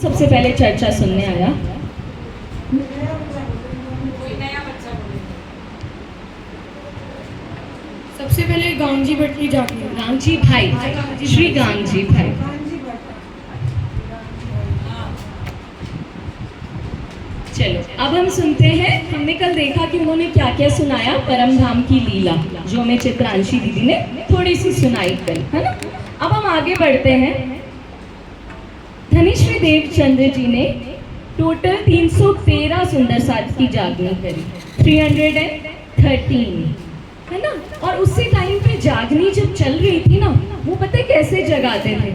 सबसे पहले चर्चा सुनने आया। सबसे पहले गांधी भट्ट की जागनी। गांधी भाई, श्री गांधी भाई। चलो अब हम सुनते हैं। हमने कल देखा कि उन्होंने क्या क्या सुनाया, परम धाम की लीला, जो हमें चित्रांशी दीदी ने थोड़ी सी सुनाई कल, है ना। अब हम आगे बढ़ते हैं। धनीश्री देवचंद्र जी ने टोटल 313 सुंदर साथ की जागनी करी, 313, है ना। और उसी टाइम पे जागनी जब चल रही थी ना, वो पता है कैसे जगाते थे?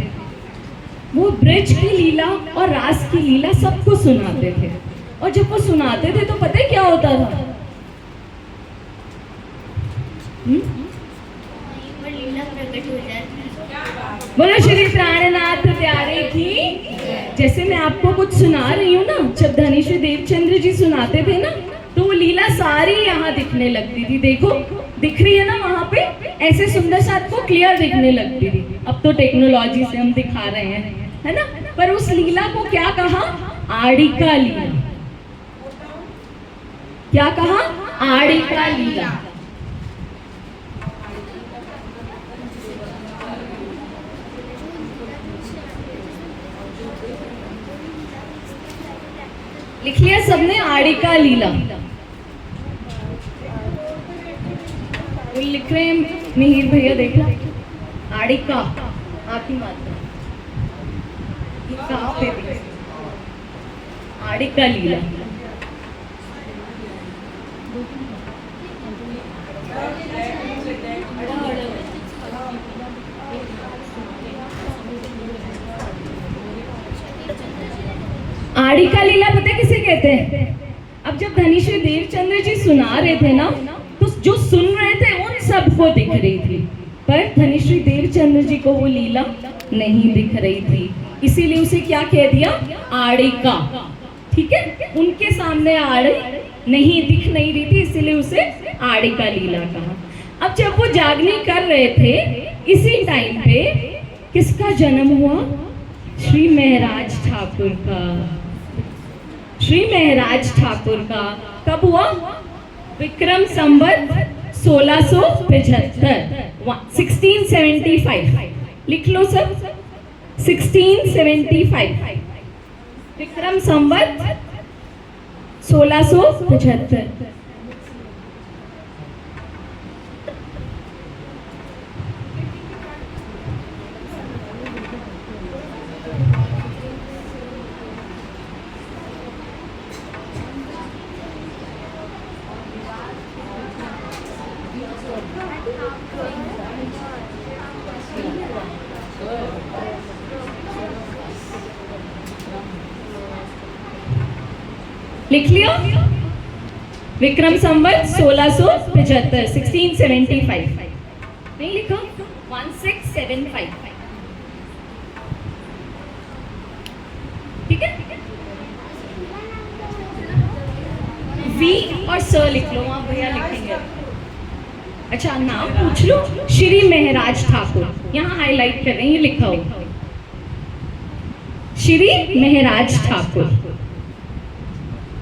वो ब्रज की लीला और रास की लीला सबको सुनाते थे। और जब वो सुनाते थे तो पता है क्या होता था? बोलो श्री प्राणनाथ प्यारे की। जैसे मैं आपको कुछ सुना रही हूँ ना, जब धनीश्री देवचंद्र जी सुनाते थे ना, तो वो लीला सारी यहाँ दिखने लगती थी। देखो दिख रही है ना वहां पे, ऐसे सुंदर साथ को क्लियर दिखने लगती थी। अब तो टेक्नोलॉजी से हम दिखा रहे हैं, है ना। पर उस लीला को क्या कहा? आड़िका लीला। क्या कहा? आड़िका लीला। लिख लिया सबने? आड़िका लीला लिख रहे हैं मिहिर भैया, देखो आड़िका आपकी मात्रा आड़िका लीला। आड़िका लीला पता है किसे कहते हैं? अब जब धनीश्री देवचंद्र जी सुना रहे थे ना, तो जो सुन रहे थे उन सबको दिख रही थी, पर धनीश्री देवचंद्र जी को वो लीला नहीं दिख रही थी। इसीलिए उसे क्या कह दिया? आड़िका। ठीक है, उनके सामने आड़ नहीं दिख नहीं रही थी, इसीलिए उसे आड़िका लीला कहा। अब जब वो जागनी कर रहे थे, इसी टाइम पे किसका जन्म हुआ? श्री महराज ठाकुर का। श्री महराज ठाकुर का कब हुआ? विक्रम संवत 1675, 1675। लिख लो सब, 1675, विक्रम संवत 1675। लिख लिया? विक्रम संवत 1675, 1675। नहीं लिखा? 1675। ठीक है, वी और स लिख लो, वहां भैया लिखेंगे। अच्छा नाम पूछ लो, श्री महराज ठाकुर, यहाँ हाईलाइट कर रहे हैं, लिखा हो श्री महराज ठाकुर।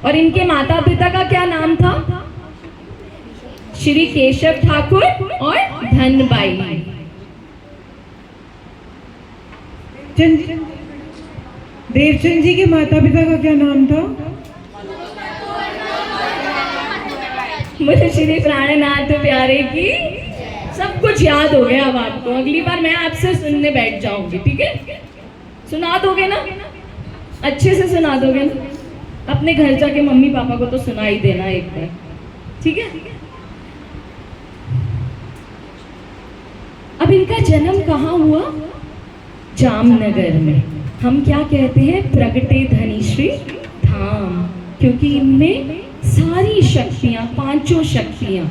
और इनके माता पिता का क्या नाम था? श्री केशव ठाकुर और धनबाई। देवचंद जी के माता पिता का क्या नाम था? मुझे श्री प्राणनाथ प्यारे की। सब कुछ याद हो गया अब आपको। अगली बार मैं आपसे सुनने बैठ जाऊंगी, ठीक है? सुना दोगे ना? अच्छे से सुना दोगे ना? अपने घर जाके मम्मी पापा को तो सुना ही देना एक बार, ठीक है? अब इनका जन्म कहाँ हुआ? जामनगर में। हम क्या कहते हैं? प्रगटे धनीश्री धाम, क्योंकि इनमें सारी शक्तियां, पांचों शक्तियां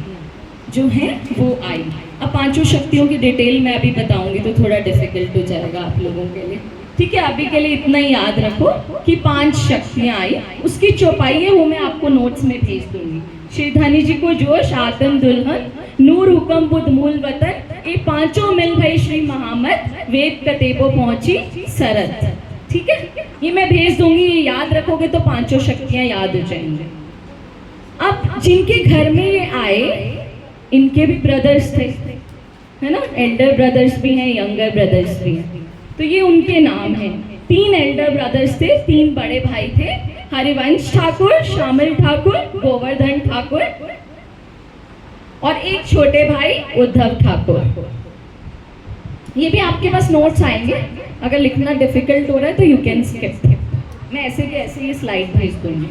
जो हैं वो आई। अब पांचों शक्तियों की डिटेल मैं अभी बताऊंगी तो थोड़ा डिफिकल्ट हो जाएगा आप लोगों के लिए, ठीक है? अभी के लिए इतना ही याद रखो कि 5 शक्तियां आई। उसकी चौपाई है वो मैं आपको नोट्स में भेज दूंगी। श्री धनी जी को जोश, आतन दुल्हन, नूर हुक्म बुद्ध मूल वतन, ये पांचों मिल गई श्री महामत, वेद कतेबो पहुंची सरत। ठीक है, ये मैं भेज दूंगी, ये याद रखोगे तो पांचों शक्तियां याद हो जाएंगे। अब जिनके घर में ये आए, इनके भी ब्रदर्स थे, है ना, एल्डर ब्रदर्स भी हैं, यंगर ब्रदर्स भी हैं। तो ये उनके नाम हैं। 3 एल्डर ब्रदर्स थे, 3 बड़े भाई थे, हरिवंश ठाकुर, श्यामल ठाकुर, गोवर्धन ठाकुर, और एक छोटे भाई उद्धव ठाकुर। ये भी आपके पास नोट्स आएंगे, अगर लिखना डिफिकल्ट हो रहा है तो यू कैन स्किप। मैं ऐसे के ऐसे ये स्लाइड भेज दूंगी,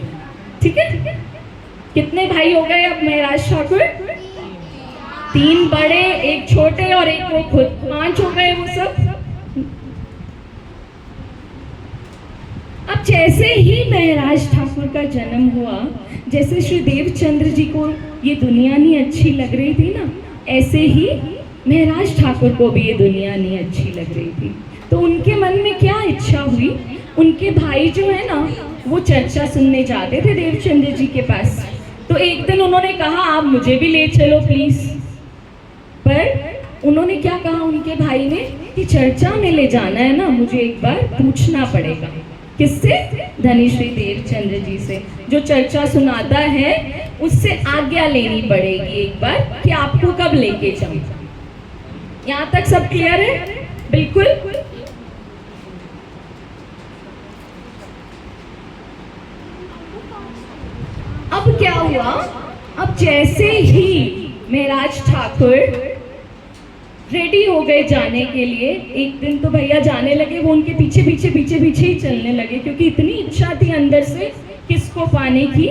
ठीक है। कितने भाई हो गए अब महराज ठाकुर? 3 बड़े, एक छोटे और एक वो खुद, 5 हो गए वो सब। अब जैसे ही महराज ठाकुर का जन्म हुआ, जैसे श्री देवचंद्र जी को ये दुनिया नहीं अच्छी लग रही थी ना, ऐसे ही महराज ठाकुर को भी ये दुनिया नहीं अच्छी लग रही थी। तो उनके मन में क्या इच्छा हुई, उनके भाई जो है ना वो चर्चा सुनने जाते थे देवचंद्र जी के पास। तो एक दिन उन्होंने कहा आप मुझे भी ले चलो प्लीज। पर उन्होंने क्या कहा उनके भाई ने कि चर्चा में ले जाना है ना, मुझे एक बार पूछना पड़ेगा। किससे? धनीश्री देवचंद्र जी से। जो चर्चा सुनाता है उससे आज्ञा लेनी पड़ेगी एक बार कि आपको कब लेके जाऊं। यहाँ तक सब क्लियर है? बिल्कुल। अब क्या हुआ, अब जैसे ही महराज ठाकुर रेडी हो गए जाने के लिए, एक दिन तो भैया जाने लगे, वो उनके पीछे पीछे पीछे पीछे ही चलने लगे, क्योंकि इतनी इच्छा थी अंदर से किसको पाने की?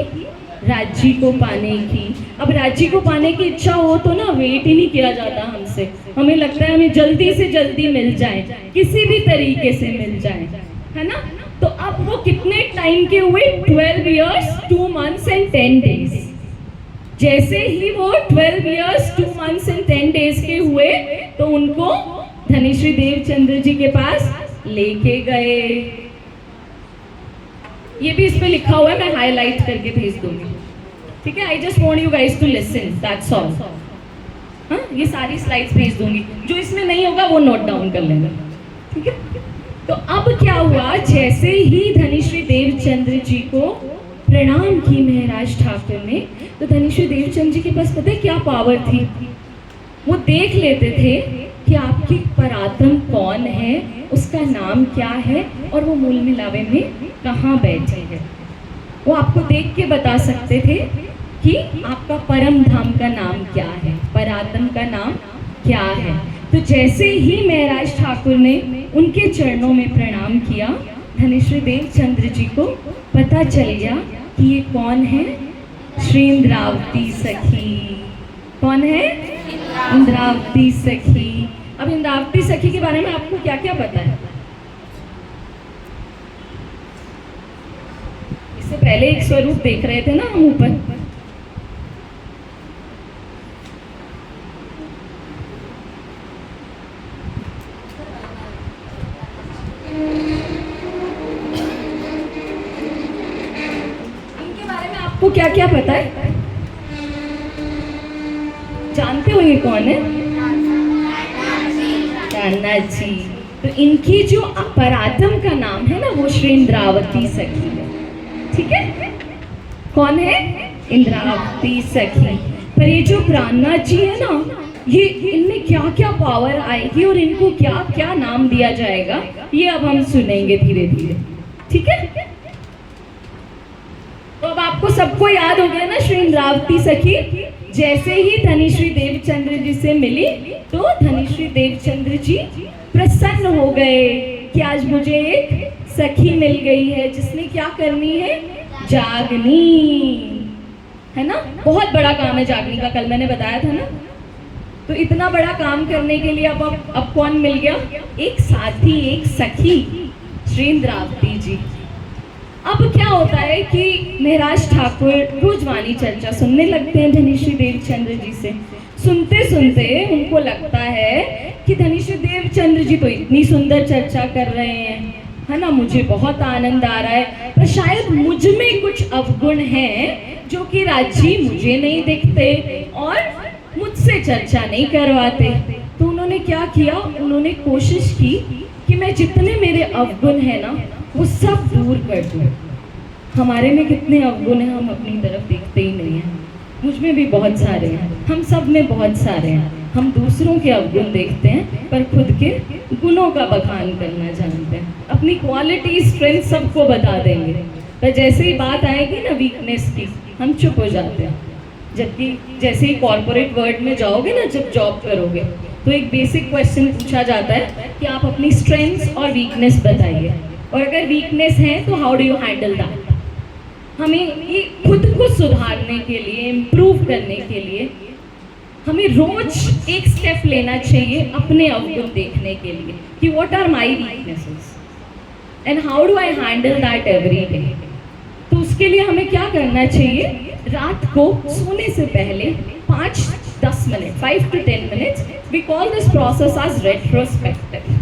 राज्य को पाने की। अब राज्य को पाने की इच्छा हो तो ना वेट ही नहीं किया जाता हमसे, हमें लगता है हमें जल्दी से जल्दी मिल जाए, किसी भी तरीके से मिल जाए, है ना। तो अब वो कितने टाइम के हुए? 12 years 2 months and 10 days। जैसे ही वो 12 years 2 months and 10 days के हुए तो उनको धनीश्री देवचंद्र जी के पास लेके गए। ये भी इस पे लिखा हुआ है, मैं हाईलाइट करके भेज दूंगी, ठीक है। I just want you guys to listen, that's all. हाँ, ये सारी स्लाइड्स भेज दूंगी, जो इसमें नहीं होगा वो नोट डाउन कर लेना, ठीक है। तो अब क्या हुआ, जैसे ही धनीश्री देवचंद्र जी को प्रणाम की महराज ठाकुर ने, तो धनीश्री देवचंद्र जी के पास पता है क्या पावर थी? वो देख लेते थे कि आपकी परात्म कौन है, उसका नाम क्या है और वो मूल मिलावे में कहाँ बैठे हैं। वो आपको देख के बता सकते थे कि आपका परम धाम का नाम क्या है, परात्म का नाम क्या है। तो जैसे ही महराज ठाकुर ने उनके चरणों में प्रणाम किया, धनीश्री देवचंद्र जी को पता चल गया कि ये कौन है? श्री इंद्रावती सखी। कौन है? इंद्रावती सखी। अब इंद्रावती सखी के बारे में आपको क्या क्या पता है? इससे पहले एक स्वरूप देख रहे थे ना हम ऊपर, आपको क्या क्या पता है? जानते हो ये कौन है? कान्हा जी। तो इनकी जो परात्म का नाम है ना वो श्री इंद्रावती सखी है, ठीक है। कौन है? इंद्रावती सखी। पर ये जो प्राणनाथ जी है ना, ये इनमें क्या क्या पावर आएगी और इनको क्या क्या नाम दिया जाएगा, ये अब हम सुनेंगे धीरे धीरे, ठीक है। तो अब आपको सबको याद हो गया ना श्री इंद्रावती सखी। जैसे ही धनीश्री देवचंद्र जी से मिली तो धनीश्री देवचंद्र जी प्रसन्न हो गए कि आज मुझे एक सखी मिल गई है जिसने क्या करनी है? जागनी, है ना। बहुत बड़ा काम है जागनी का, कल मैंने बताया था ना। तो इतना बड़ा काम करने के लिए अब कौन मिल गया? एक साथी, एक सखी, श्री इंद्रावती जी। अब क्या होता है कि महराज ठाकुर रोज वाणी चर्चा सुनने लगते हैं धनीश्री देवचंद्र जी से। सुनते सुनते उनको लगता है कि धनीश्री देवचंद्र जी तो इतनी सुंदर चर्चा कर रहे हैं, है ना, मुझे बहुत आनंद आ रहा है, पर शायद मुझ में कुछ अवगुण हैं जो कि राज्य मुझे नहीं दिखते और मुझसे चर्चा नहीं करवाते। तो उन्होंने क्या किया, उन्होंने कोशिश की कि मैं जितने मेरे अवगुण हैं ना वो सब दूर कर दूँ। हमारे में कितने अवगुण हैं, हम अपनी तरफ देखते ही नहीं हैं। मुझ में भी बहुत सारे हैं, हम सब में बहुत सारे हैं। हम दूसरों के अवगुण देखते हैं पर खुद के गुणों का बखान करना जानते हैं। अपनी क्वालिटी स्ट्रेंथ सबको बता देंगे, पर जैसे ही बात आएगी ना वीकनेस की, हम चुप हो जाते हैं। जबकि जैसे ही कॉर्पोरेट वर्ल्ड में जाओगे ना, जब जॉब करोगे, तो एक बेसिक क्वेश्चन पूछा जाता है कि आप अपनी स्ट्रेंथ्स और वीकनेस बताइए, और अगर वीकनेस है तो how do you handle that. हमें ये खुद को सुधारने के लिए, इम्प्रूव करने के लिए, हमें रोज एक स्टेप लेना चाहिए अपने अवगुण देखने के लिए कि what are my weaknesses and how do I handle that every day. तो उसके लिए हमें क्या करना चाहिए, रात को सोने से पहले 5-10 minute, 5 to 10 minutes, we call this process as retrospective,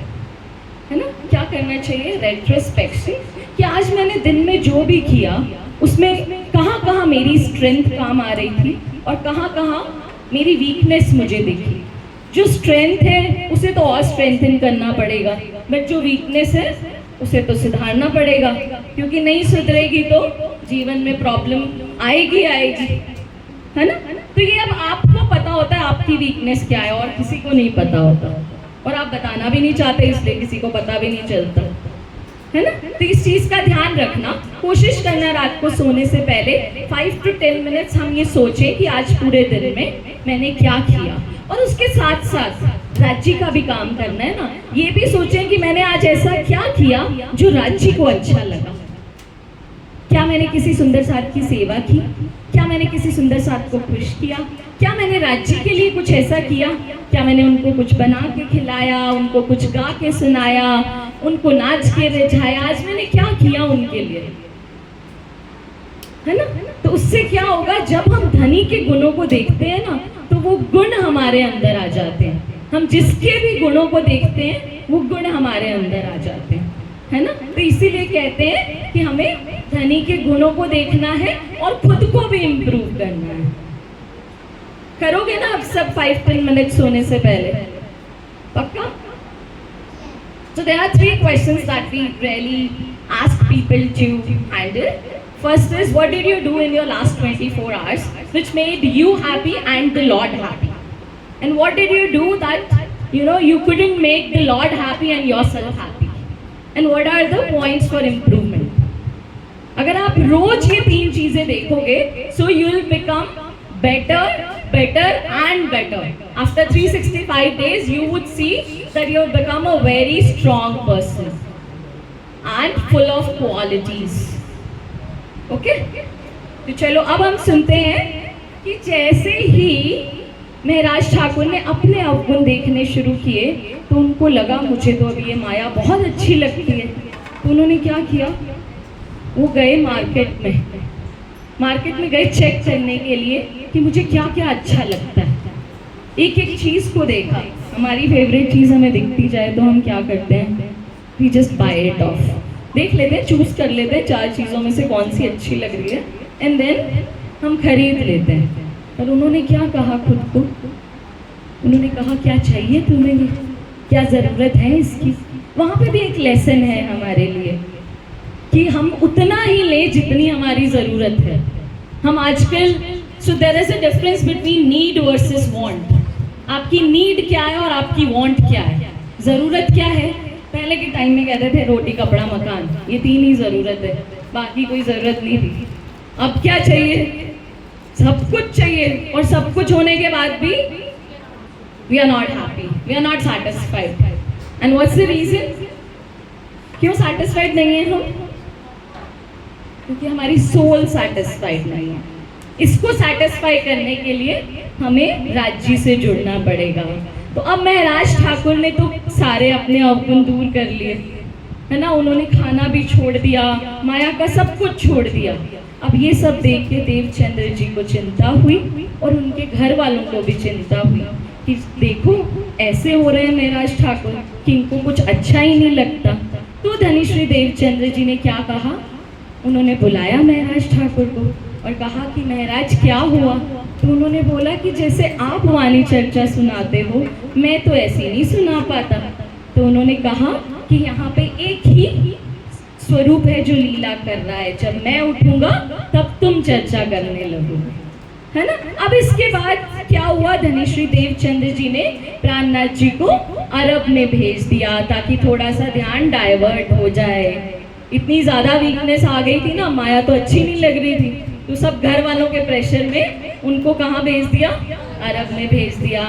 है ना। क्या करना चाहिए, रेट्रोस्पेक्शन, कि आज मैंने दिन में जो भी किया उसमें कहाँ कहाँ मेरी स्ट्रेंथ काम आ रही थी और कहाँ कहाँ मेरी वीकनेस मुझे दिखी। जो स्ट्रेंथ है उसे तो और स्ट्रेंथन करना पड़ेगा, बट जो वीकनेस है उसे तो सुधारना पड़ेगा, क्योंकि नहीं सुधरेगी तो जीवन में प्रॉब्लम आएगी, है ना। तो ये अब आपको पता होता है आपकी वीकनेस क्या है, और किसी को नहीं पता होता, और आप बताना भी नहीं चाहते, इसलिए किसी को पता भी नहीं चलता, है ना। तो इस चीज़ का ध्यान रखना, कोशिश करना रात को सोने से पहले 5 to 10 minutes हम ये सोचें कि आज पूरे दिन में मैंने क्या किया, और उसके साथ साथ राज्य का भी काम करना है ना। ये भी सोचें कि मैंने आज ऐसा क्या किया जो राज्य को अच्छा लगा। क्या मैंने किसी सुंदर साथ की सेवा की, क्या मैंने किसी सुंदर साथ को खुश किया, क्या मैंने राज्य के लिए कुछ ऐसा किया, क्या मैंने उनको कुछ बना के खिलाया, उनको कुछ गा के सुनाया, उनको नाच के रिझाया, आज मैंने क्या किया उनके लिए, है ना। तो उससे क्या होगा, जब हम धनी के गुणों को देखते हैं ना, तो वो गुण हमारे अंदर आ जाते हैं। हम जिसके भी गुणों को देखते हैं वो गुण हमारे अंदर आ जाते हैं, है ना। तो इसीलिए कहते हैं कि हमें धनी के गुणों को देखना है और खुद को भी इम्प्रूव करना है। करोगे ना अब सब 5-10 मिनट सोने से पहले, पक्का। So there are 3 questions that we really ask people to handle. First is, what did you do in your last 24 hours which made you happy and the Lord happy? And what did you do that you couldn't make the Lord happy and yourself happy? And what are the points for improvement? अगर आप रोज ये 3 चीजें देखोगे, so you will become better and better. After 365 days you would see that you have become a very strong person and full of qualities. Okay? तो चलो अब हम सुनते हैं कि जैसे ही महराज ठाकुर ने अपने अवगुण देखने शुरू किए, तो उनको लगा मुझे तो अभी ये माया बहुत अच्छी लगती है। तो उन्होंने क्या किया, वो गए मार्केट में गए चेक करने के लिए कि मुझे क्या क्या अच्छा लगता है। एक एक चीज़ को देखा, हमारी फेवरेट चीज़ हमें दिखती जाए तो हम क्या करते हैं, we just buy it off, देख लेते हैं, चूज कर लेते हैं 4 चीज़ों में से कौन सी अच्छी लग रही है, एंड देन हम खरीद लेते हैं। पर उन्होंने क्या कहा खुद को, उन्होंने कहा क्या चाहिए तुम्हें, ये क्या ज़रूरत है इसकी। वहाँ पे भी एक लेसन है हमारे लिए कि हम उतना ही लें जितनी हमारी ज़रूरत है। हम आजकल, so there is a difference between need versus want. आपकी नीड क्या है और आपकी वांट क्या है, ज़रूरत क्या है। पहले के टाइम में कहते थे रोटी कपड़ा मकान, ये 3 ही ज़रूरत है, बाकी कोई ज़रूरत नहीं थी। अब क्या चाहिए, सब कुछ चाहिए, और सब कुछ होने के बाद भी we are not happy, we are not satisfied. And what's the reason, क्यों सेटिस्फाइड नहीं है हम, क्योंकि हमारी सोल सेटिस्फाइड नहीं है। इसको सेटिस्फाई करने के लिए हमें राज्य से जुड़ना पड़ेगा। तो अब महराज ठाकुर ने तो सारे अपने अवगुण दूर कर लिए, है ना। उन्होंने खाना भी छोड़ दिया, माया का सब कुछ छोड़ दिया। अब ये सब देख के देवचंद्र जी को चिंता हुई और उनके घर वालों को भी चिंता हुई कि देखो ऐसे हो रहे हैं महराज ठाकुर कि इनको कुछ अच्छा ही नहीं लगता। तो धनी श्री देवचंद्र जी ने क्या कहा, उन्होंने बुलाया महराज ठाकुर को और कहा कि महराज क्या हुआ। तो उन्होंने बोला कि जैसे आप वाणी चर्चा सुनाते हो, मैं तो ऐसे नहीं सुना पाता। तो उन्होंने कहा कि यहाँ पे एक ही स्वरूप है जो लीला कर रहा है, जब मैं उठूंगा तब तुम चर्चा करने लगोगे, है ना। अब इसके बाद क्या हुआ, धनीश्री देवचंद्र जी ने प्राणनाथ जी को अरब में भेज दिया ताकि थोड़ा सा ध्यान डाइवर्ट हो जाए। इतनी ज्यादा वीकनेस आ गई थी ना, माया तो अच्छी नहीं लग रही थी, तो सब घर वालों के प्रेशर में उनको कहाँ भेज दिया, अरब में भेज दिया।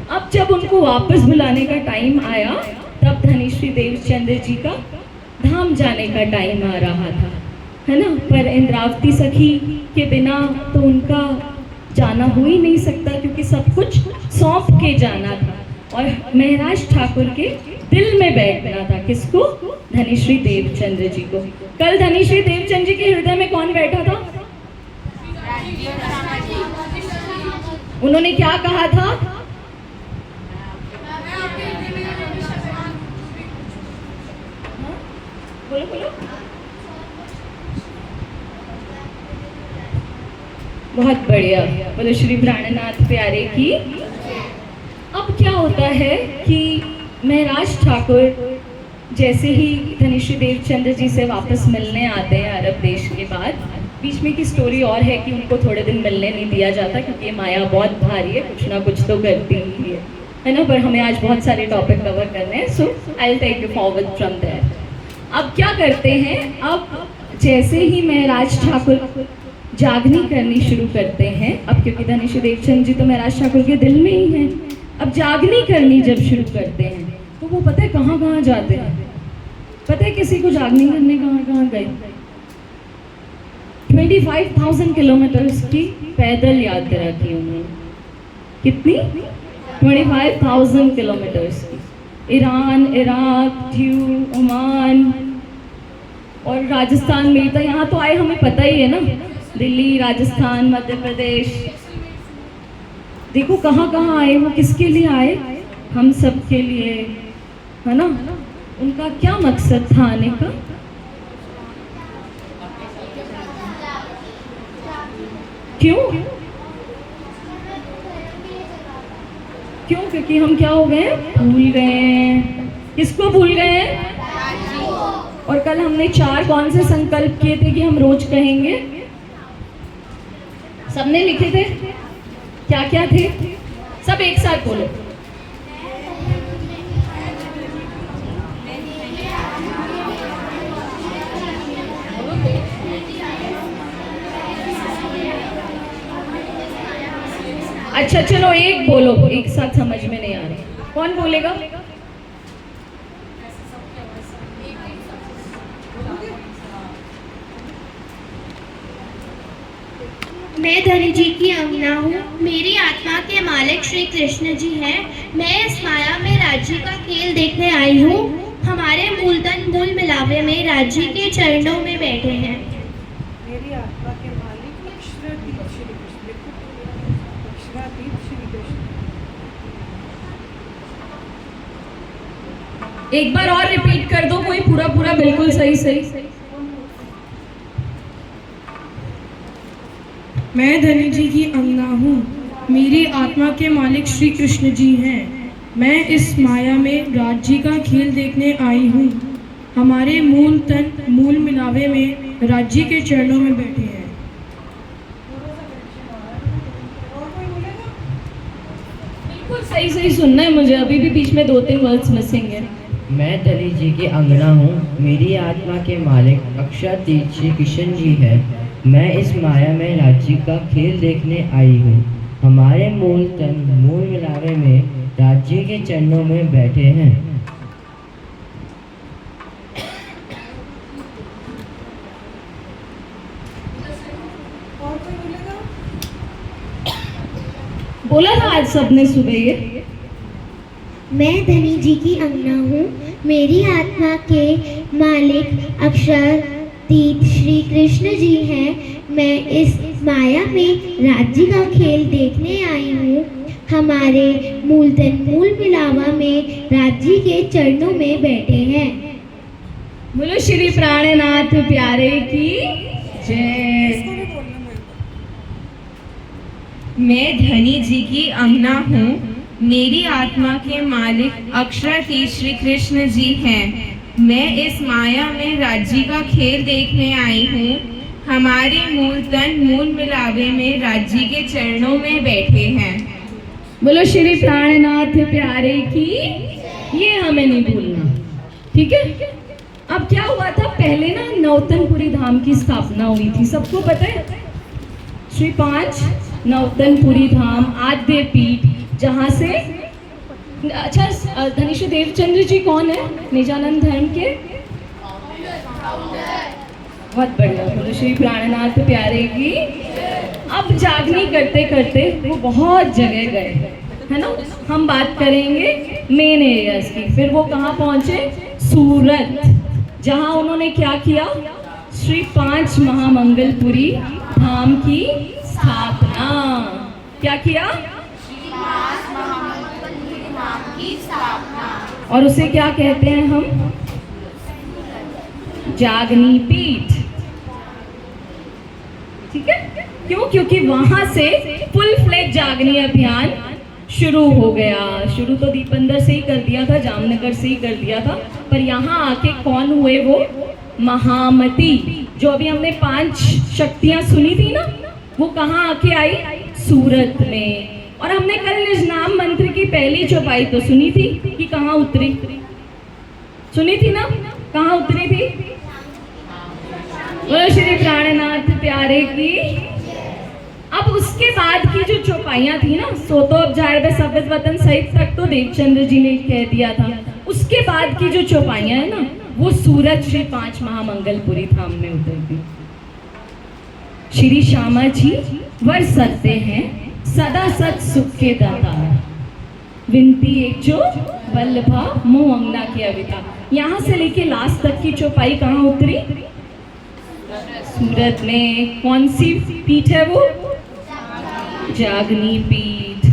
अब जब उनको वापस बुलाने का टाइम आया तब धनीश्री देवचंद्र जी का धाम जाने का टाइम आ रहा था, है ना। पर इंद्रावती सखी के बिना तो उनका जाना हो ही नहीं सकता, क्योंकि सब कुछ सौंप के जाना था और महराज ठाकुर के दिल में बैठना था। किसको, धनीश्री देवचंद्र जी को। कल धनीश्री देवचंद्र जी के हृदय में कौन बैठा था, उन्होंने क्या कहा था, बोलो बोलो, बहुत बढ़िया, बोलो श्री प्राणनाथ प्यारे की। अब क्या होता है कि महराज ठाकुर जैसे ही धनीश्री देवचंद्र जी से वापस मिलने आते हैं अरब देश के बाद, बीच में की स्टोरी और है कि उनको थोड़े दिन मिलने नहीं दिया जाता क्योंकि ये माया बहुत भारी है, कुछ ना कुछ तो करती ही है ना। पर हमें आज बहुत सारे टॉपिक कवर करने हैं, so I will take you forward from there. अब क्या करते हैं, अब जैसे ही महराज ठाकुर जागनी करनी शुरू करते हैं, अब क्योंकि धनीश्री देवचंद्र जी तो महराज ठाकुर के दिल में ही हैं, अब जागनी करनी जब शुरू करते हैं तो वो पता है कहाँ कहाँ जाते हैं, पता है किसी को जागनी करने कहाँ कहाँ गए, 25,000 किलोमीटर्स की पैदल यात्रा की उन्होंने। कितनी, 25,000 किलोमीटर्स की, ईरान, इराक, ट्यूब, ओमान और राजस्थान में तो यहाँ तो आए, हमें पता ही है ना, दिल्ली, राजस्थान, मध्य प्रदेश, देखो कहाँ कहाँ आए वो, किसके लिए आए, हम सब के लिए, है ना। उनका क्या मकसद था आने का, क्यों क्यों, क्योंकि हम क्या हो गए, भूल गए हैं। किसको भूल गए हैं, और कल हमने 4 कौन से संकल्प किए थे कि हम रोज कहेंगे, सबने लिखे थे, क्या क्या थे, सब एक साथ बोलो। अच्छा चलो एक बोलो, एक साथ समझ में नहीं आ रही, कौन बोलेगा, मैं धनी जी की अंगना हूँ, मेरी आत्मा के मालिक श्री कृष्ण जी हैं। मैं इस माया में राज्य का खेल देखने आई हूँ। हमारे मूलतन मूल मिलावे में राज्य के चरणों में बैठे हैं। मेरी आत्मा के मालिक अक्षरातीत श्री कृष्ण, अक्षरातीत श्री कृष्ण। एक बार और रिपीट कर दो कोई, पूरा पूरा बिल्कुल सही सही। मैं धनी जी की अंगना हूँ, मेरी आत्मा के मालिक श्री कृष्ण जी हैं। मैं इस माया में राज्य का खेल देखने आई हूँ। हमारे मूल तन मूल मिलावे में राज्य के चरणों में बैठे हैं। बिल्कुल सही सही सुनना है मुझे, अभी भी बीच में 2-3 वर्ड्स मिसिंग है। मैं धनी जी की अंगना हूँ, मेरी आत्मा के मालिक अक्षरातीत श्री कृष्ण जी है। मैं इस माया में राज्य का खेल देखने आई हूँ। हमारे मूल तन मूल मिलावे में राज्य के चरणों में बैठे हैं। और कोई बोलेगा, बोला था आज सबने सुबह ये। मैं धनी जी की अंगना हूँ, मेरी आत्मा के मालिक अक्षरातीत श्री कृष्ण जी हैं। मैं इस माया में राज्य का खेल देखने आई हूँ। हमारे मूलतन मूल मिलावा में राज्य के चरणों में बैठे हैं। बोलो श्री प्राणनाथ प्यारे की जय। इसको भी बोलना मेरे को। मैं धनी जी की अंगना हूँ, मेरी आत्मा के मालिक अक्षरातीत श्री कृष्ण जी हैं। मैं इस माया में राज्य का खेल देखने आई हूँ। हमारे मूल तन मूल मिलावे में राज्य के चरणों में बैठे हैं। बोलो श्री प्राणनाथ प्यारे की। ये हमें नहीं भूलना, ठीक है। अब क्या हुआ था, पहले ना नौतनपुरी धाम की स्थापना हुई थी, सबको पता है। श्री 5 नौतनपुरी धाम आद्य पीठ, जहाँ से अच्छा धनीश्वर देवचंद्र जी कौन है? निजानंद धर्म के बहुत बढ़िया। बोलो श्री प्राणनाथ प्यारे की। अब जागनी करते करते वो बहुत जगह गए, है ना। हम बात करेंगे मेन एरियाज की। फिर वो कहाँ पहुँचे? सूरत, जहाँ उन्होंने क्या किया? श्री 5 महामंगलपुरी धाम की स्थापना। क्या किया? और उसे क्या कहते हैं हम? जागनी पीठ, ठीक है। क्यों? क्योंकि वहां से फुल फ्लेज जागनी अभियान शुरू हो गया। शुरू तो दीपंदर से ही कर दिया था, जामनगर से ही कर दिया था, पर यहाँ आके कौन हुए? वो महामती, जो अभी हमने 5 शक्तियां सुनी थी ना, वो कहाँ आके आई? सूरत में। और हमने कल निजनाम मंत्र की पहली चौपाई तो सुनी थी कि कहाँ उतरी, सुनी थी ना, कहाँ उतरी थी? बोलो श्री प्राणनाथ प्यारे की। अब उसके बाद की जो चौपाइयाँ थी ना, सोतो उपजार व सब्द वतन सहित तक तो देवचंद्र जी ने कह दिया था। उसके बाद की जो चौपाइयाँ है ना, वो सूरत श्री 5 महामंगलपुरी धाम में उतरती। श्री श्यामा जी वर सकते हैं सदा सत सुख के दाता, विनती एक जो वल्लभा मोह अंगना की अविता। यहाँ से लेके लास्ट तक की चौपाई कहाँ उतरी? सूरत में। कौन सी पीठ है वो? जागनी पीठ।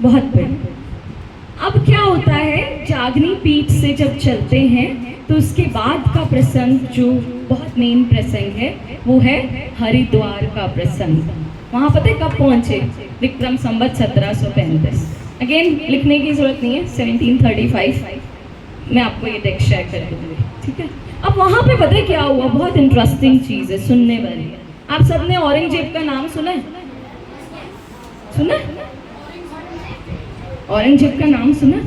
बहुत बढ़िया। अब क्या होता है, जागनी पीठ से जब चलते हैं तो उसके बाद का प्रसंग जो बहुत मेन प्रसंग है वो है हरिद्वार का प्रसंग। वहाँ पता है कब पहुँचे? विक्रम संवत 1735। अगेन लिखने की जरूरत नहीं है, 1735। मैं आपको ये टेक्स्ट शेयर कर दूँगी, ठीक है। अब वहाँ पे पता है क्या हुआ? बहुत इंटरेस्टिंग चीज़ है, सुनने वाली। आप सबने औरंगजेब का नाम सुना है? सुना? औरंगजेब का नाम सुना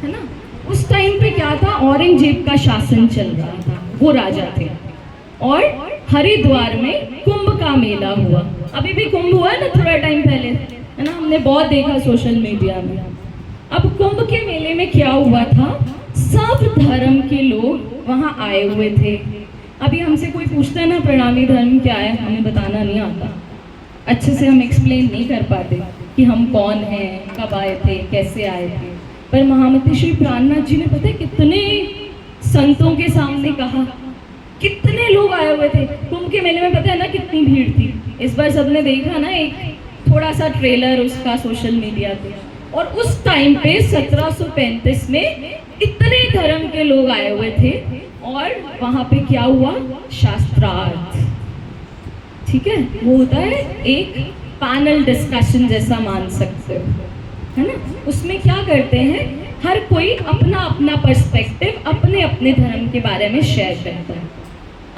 है ना। उस टाइम पे क्या था, औरंगजेब का शासन चल रहा था, वो राजा थे। और हरिद्वार में कुंभ का मेला हुआ। अभी भी कुंभ हुआ ना थोड़ा टाइम पहले, है ना, हमने बहुत देखा सोशल मीडिया में। अब कुंभ के मेले में क्या हुआ था, सब धर्म के लोग वहाँ आए हुए थे। अभी हमसे कोई पूछता है ना प्रणामी धर्म क्या है, हमें बताना नहीं आता, अच्छे से हम एक्सप्लेन नहीं कर पाते कि हम कौन हैं, कब आए थे, कैसे आए थे। पर महामती श्री प्राणनाथ जी ने पता है कितने संतों के सामने कहा, कितने लोग आए हुए थे कुंभ के मेले में। पता है ना कितनी भीड़ थी? इस बार सबने देखा ना एक थोड़ा सा ट्रेलर उसका सोशल मीडिया पे। और उस टाइम पे 1735 में इतने धर्म के लोग आए हुए थे। और वहाँ पे क्या हुआ? शास्त्रार्थ, ठीक है। वो होता है एक पैनल डिस्कशन जैसा, मान सकते हो, है ना। उसमें क्या करते हैं, हर कोई अपना अपना पर्सपेक्टिव अपने अपने धर्म के बारे में शेयर करता है।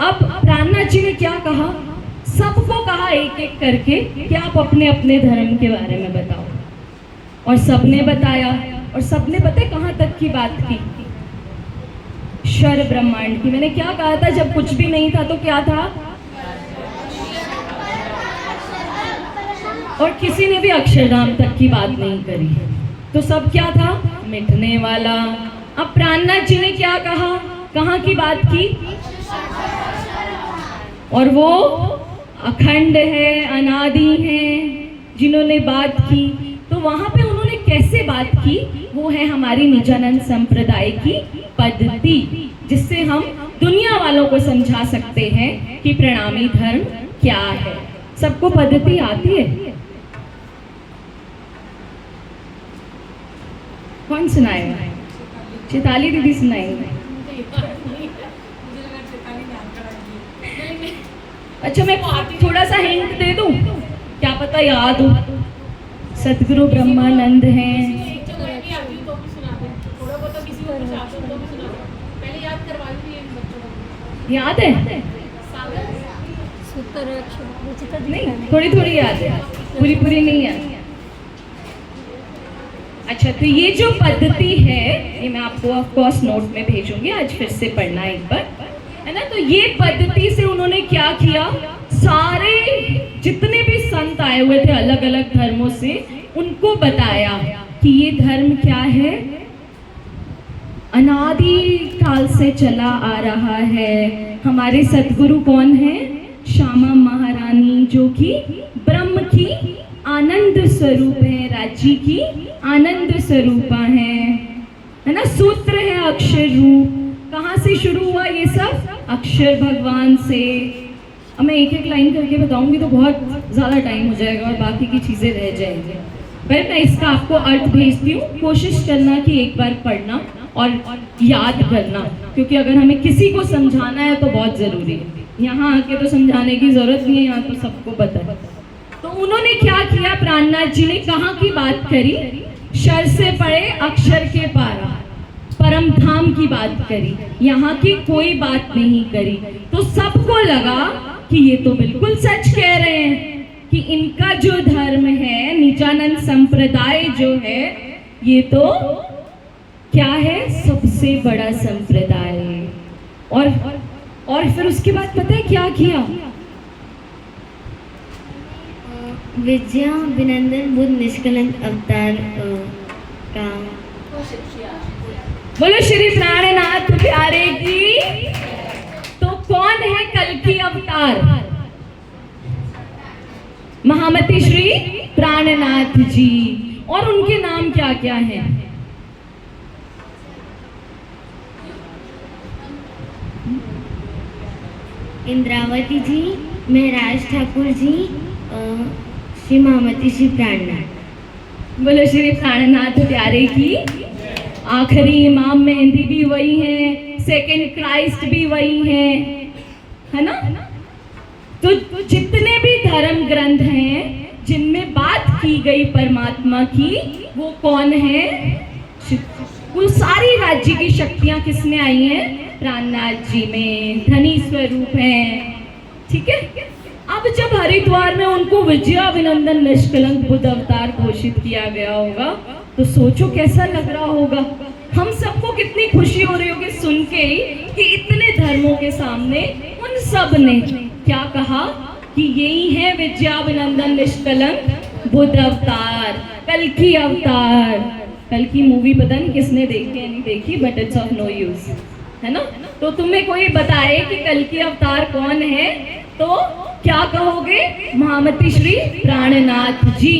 अब प्राणनाथ जी ने क्या कहा? सबको कहा एक एक करके कि आप अपने अपने धर्म के बारे में बताओ। और सबने बताया। और सबने पता है कहाँ तक की बात की? क्षर ब्रह्मांड की। मैंने क्या कहा था, जब कुछ भी नहीं था तो क्या था? और किसी ने भी अक्षरधाम तक की बात नहीं करी, तो सब क्या था? मिटने वाला। अब प्राणनाथ जी ने क्या कहा, कहाँ की बात की? और वो अखंड है, अनादि है, जिन्होंने बात की। तो वहाँ पे उन्होंने कैसे बात की? वो है हमारी निजानंद संप्रदाय की पद्धति, जिससे हम दुनिया वालों को समझा सकते हैं कि प्रणामी धर्म क्या है। सबको पद्धति आती है? कौन सुनाएगा? चैताली दीदी सुनाएंगे। अच्छा मैं थोड़ा सा हिंट दे दूं, क्या पता याद हो। सतगुरु ब्रह्मानंद हैं। थोड़ा बहुत किसी को कुछ आता हो तो भी सुना दो, पहले याद करवा लीजिए। याद है? नहीं, थोड़ी थोड़ी याद है, पूरी पूरी नहीं याद। अच्छा, तो ये जो पद्धति है ये मैं आपको ऑफ कोर्स नोट में भेजूंगी, आज फिर से पढ़ना एक बार, है ना। तो ये पद्धति से उन्होंने क्या किया, सारे जितने भी संत आए हुए थे अलग अलग धर्मों से, उनको बताया कि ये धर्म क्या है, अनादि काल से चला आ रहा है। हमारे सतगुरु कौन है? श्यामा महारानी, जो कि ब्रह्म की आनंद स्वरूप है, राज्य की आनंद स्वरूपा है ना। सूत्र है अक्षर रूप। कहाँ से शुरू हुआ ये सब? अक्षर भगवान से। अब मैं एक एक लाइन करके बताऊंगी तो बहुत ज़्यादा टाइम हो जाएगा और बाकी की चीज़ें रह जाएंगी, पर मैं इसका आपको अर्थ भेजती हूँ। कोशिश करना कि एक बार पढ़ना और याद करना, क्योंकि अगर हमें किसी को समझाना है तो बहुत ज़रूरी है। यहाँ आके तो समझाने की ज़रूरत नहीं है, यहाँ तो सबको पता है। तो उन्होंने क्या किया, प्राणनाथ जी ने कहाँ की बात करी? शर से पड़े अक्षर के पारा, परम धाम की बात करी, यहाँ की कोई बात नहीं करी। तो सबको लगा कि ये तो बिल्कुल सच कह रहे हैं कि इनका जो धर्म है, नित्यानंद संप्रदाय जो है, ये तो क्या है, सबसे बड़ा संप्रदाय है। और फिर उसके बाद पता है क्या किया? विद्या विनंदन बुद्ध निष्कलंक अवतार का बोलो श्री प्राणनाथ प्यारे की। तो कौन है कल्कि अवतार? महामती श्री प्राणनाथ जी। और उनके नाम क्या क्या हैं? इंद्रावती जी, महराज ठाकुर जी, श्री महामती श्री प्राणनाथ। बोलो श्री प्राणनाथ प्यारे की। आखिरी इमाम मेहंदी भी वही है, सेकंड क्राइस्ट भी वही है ना। तो जितने भी धर्म ग्रंथ हैं जिनमें बात की गई परमात्मा की, वो कौन है? वो सारी राज्य की शक्तियां किसमें आई हैं? प्राणनाथ जी में, धनी स्वरूप है। ठीक है। अब जब हरिद्वार में उनको विद्याविनंदन निष्कलंक बुद्ध अवतार घोषित किया गया होगा, तो सोचो कैसा लग रहा होगा। हम सबको कितनी खुशी हो रही होगी सुन के ही कि इतने धर्मों के सामने उन सब ने क्या कहा कि यही है विद्याविनंदन निष्कलंक बुद्ध अवतार, कल्कि अवतार। कल की मूवी पता नहीं किसने देखी है नहीं देखी, but it's of no use, है ना। तो तुम्हें कोई बताए कि कल्कि अवतार कौन है, तो क्या कहोगे? महामती श्री प्राणनाथ जी।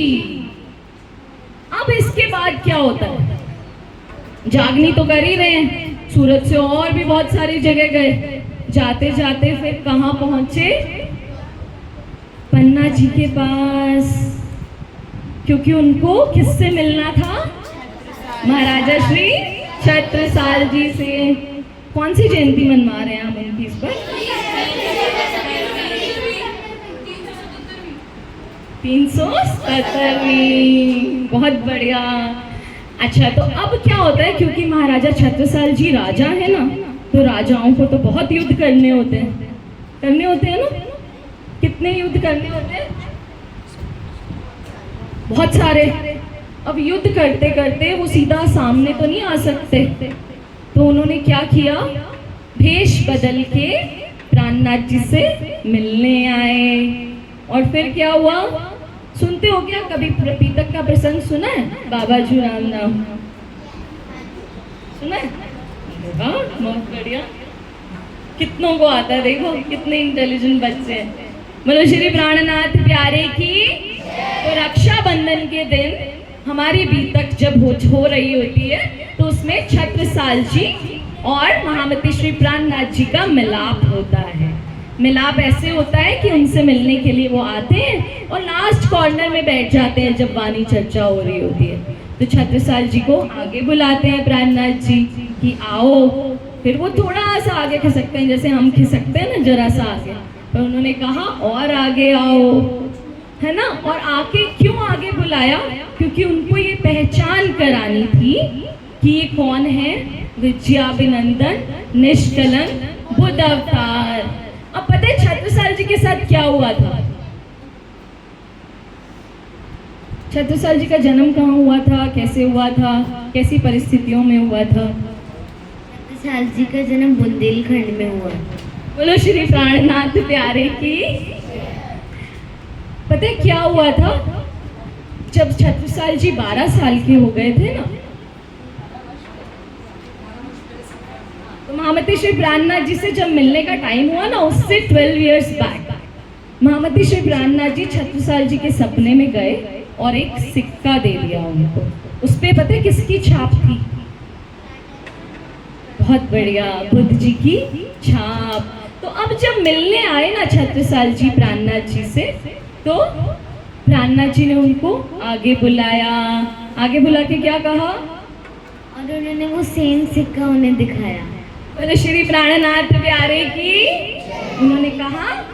अब इसके बाद क्या होता है? जागनी तो कर ही रहे हैं, सूरत से और भी बहुत सारी जगह गए, जाते जाते फिर कहाँ पहुंचे? पन्ना जी के पास, क्योंकि उनको किससे मिलना था? महाराजा श्री छत्रसाल जी से। कौन सी जयंती मनवा रहे हैं हम उनकी इस पर? 377वीं। बहुत बढ़िया। अच्छा, तो अब क्या होता है, क्योंकि महाराजा छत्रसाल जी राजा है ना, तो राजाओं को तो बहुत युद्ध करने होते हैं ना। कितने युद्ध करने होते हैं? बहुत सारे। अब युद्ध करते करते वो सीधा सामने तो नहीं आ सकते, तो उन्होंने क्या किया? भेष बदल के प्राणनाथ जी से मिलने आए। और फिर क्या हुआ? सुनते हो क्या? कभी पीतक का प्रसंग सुना है? बाबा जी राम नाम सुना है? बहुत बढ़िया। कितनों को आता है, देखो कितने इंटेलिजेंट बच्चे हैं। बोलो श्री प्राणनाथ प्यारे की। तो रक्षाबंधन के दिन हमारी बीतक जब हो रही होती है, तो उसमें छत्रसाल जी और महामती श्री प्राणनाथ जी का मिलाप होता है। मिलाप ऐसे होता है कि उनसे मिलने के लिए वो आते हैं और लास्ट कॉर्नर में बैठ जाते हैं जब वाणी चर्चा हो रही होती है। तो छत्रसाल जी को आगे बुलाते हैं प्राणनाथ जी कि आओ। फिर वो थोड़ा सा आगे खिसकते हैं, जैसे हम खिसकते हैं ना, जरा सा आगे। पर उन्होंने कहा और आगे आओ, है ना। और आके क्यों आगे बुलाया? क्योंकि उनको ये पहचान करानी थी कि ये कौन है? विद्याविनंदन निष्कलंक बुद्ध अवतार। अब पता है छत्रसाल जी के साथ क्या हुआ था? छत्रसाल जी का जन्म कहाँ हुआ था, कैसे हुआ था, कैसी परिस्थितियों में हुआ था? छत्रसाल जी का जन्म बुंदेलखंड में हुआ। बोलो श्री प्राणनाथ प्यारे की। पता है क्या हुआ था? जब छत्रसाल जी 12 साल के हो गए थे ना, तो महामती श्री प्राणनाथ जी से जब मिलने का टाइम हुआ ना, उससे 12 इयर्स बैक महामती श्री प्राणनाथ जी छत्रसाल जी के सपने में गए और एक सिक्का दे दिया उनको। उस पे पता है किसकी छाप थी? बहुत बढ़िया, बुद्ध जी की छाप। तो अब जब मिलने आए ना छत्रसाल जी प्राणनाथ जी से, तो प्राणनाथ जी ने उनको आगे बुलाया। आगे बुला के क्या कहा? और उन्होंने वो सेम सिक्का उन्हें दिखाया। बोले श्री प्राणनाथ प्यारे की। उन्होंने कहा,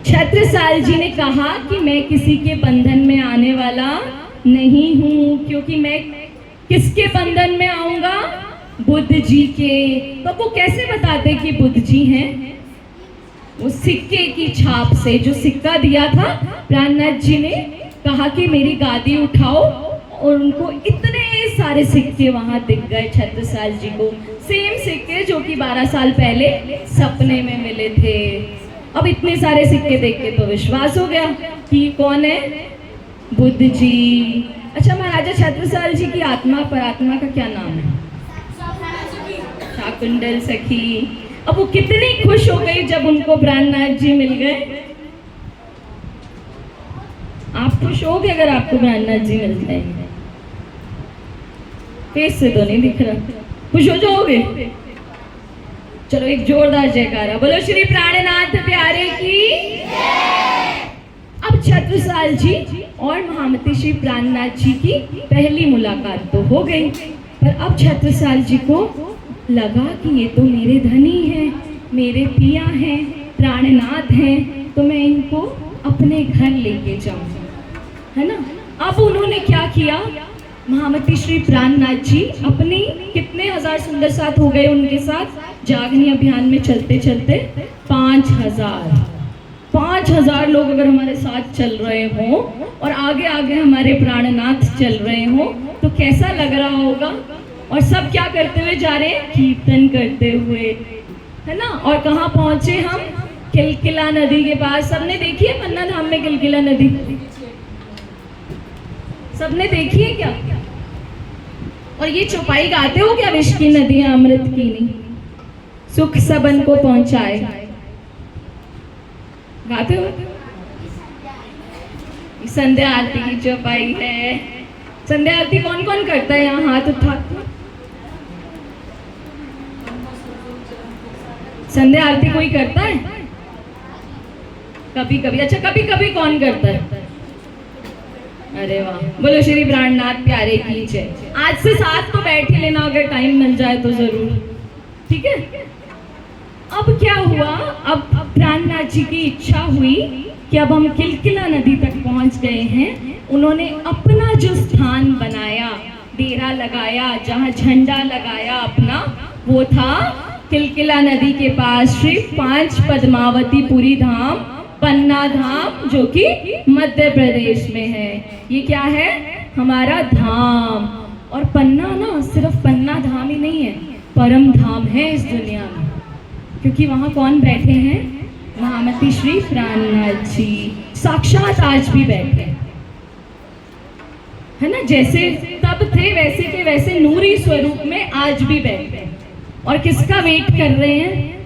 छत्रसाल जी ने कहा कि मैं किसी के बंधन में आने वाला नहीं हूँ, क्योंकि मैं किसके बंधन में आऊंगा? बुद्ध जी के। तो वो कैसे बताते कि बुद्ध जी हैं? वो सिक्के की छाप से। जो सिक्का दिया था, प्राणनाथ जी ने कहा कि मेरी गादी उठाओ, और उनको इतने सारे सिक्के वहां दिख गए छत्रसाल जी को, सेम सिक्के जो कि 12 साल पहले सपने में मिले थे। अब इतने सारे सिक्के देख के तो विश्वास हो गया कि कौन है? बुद्ध जी। अच्छा, महाराजा छत्रसाल जी की आत्मा परात्मा का क्या नाम है? शाकुंतल सखी। अब वो कितनी खुश हो गई जब उनको प्राणनाथ जी मिल गए। आप खुश हो गए अगर आपको प्राणनाथ जी मिल जाएंगे? फेस से तो नहीं दिख रहा, खुश हो जाओगे? चलो एक जोरदार जयकारा, बोलो श्री प्राणनाथ प्यारे की। अब छत्रसाल जी और महामती श्री प्राणनाथ जी की पहली मुलाकात तो हो गई, पर अब छत्रसाल जी को लगा कि ये तो मेरे धनी हैं, मेरे पिया हैं, प्राणनाथ हैं, तो मैं इनको अपने घर लेके जाऊंगा, है ना। अब उन्होंने क्या किया? महामती श्री प्राणनाथ जी अपनी कितने हजार सुंदर साथ हो गए उनके साथ जागनी अभियान में चलते चलते 5,000 लोग अगर हमारे साथ चल रहे हों और आगे आगे हमारे प्राणनाथ चल रहे हों तो कैसा लग रहा होगा। और सब क्या करते हुए जा रहे हैं? कीर्तन करते हुए, है ना। और कहाँ पहुंचे हम? किलकिला नदी के पास। सबने देखी है पन्ना धाम में किलकिला नदी? सबने देखी है क्या? और ये चौपाई गाते हो क्या? विश्व की नदियां अमृत की नहीं, सुख सबन को पहुंचाए, गाते हो? संध्या आरती की चौपाई है। संध्या आरती कौन कौन करता है यहाँ? हाथ उठा। संध्या आरती कोई करता है? कभी कभी। अच्छा, कभी कभी कौन करता है? अरे वाह, बोलो श्री प्राणनाथ प्यारे की जय। आज से साथ तो बैठ ही लेना अगर टाइम मिल जाए तो जरूर, ठीक है। अब क्या हुआ? अब प्राणनाथ जी की इच्छा हुई कि अब हम किलकिला नदी तक पहुंच गए हैं। उन्होंने अपना जो स्थान बनाया, डेरा लगाया, जहां झंडा लगाया अपना, वो था किलकिला नदी के पास श्री 5 पद्मावतीपुरी धाम, पन्ना धाम, जो कि मध्य प्रदेश में है। ये क्या है? हमारा धाम। और पन्ना ना सिर्फ पन्ना धाम ही नहीं है, परम धाम है इस दुनिया में, क्योंकि वहाँ कौन बैठे हैं? महामती श्री प्राणनाथ जी साक्षात आज भी बैठे, है ना। जैसे तब थे वैसे के वैसे नूरी स्वरूप में आज भी बैठे। और किसका वेट कर रहे हैं?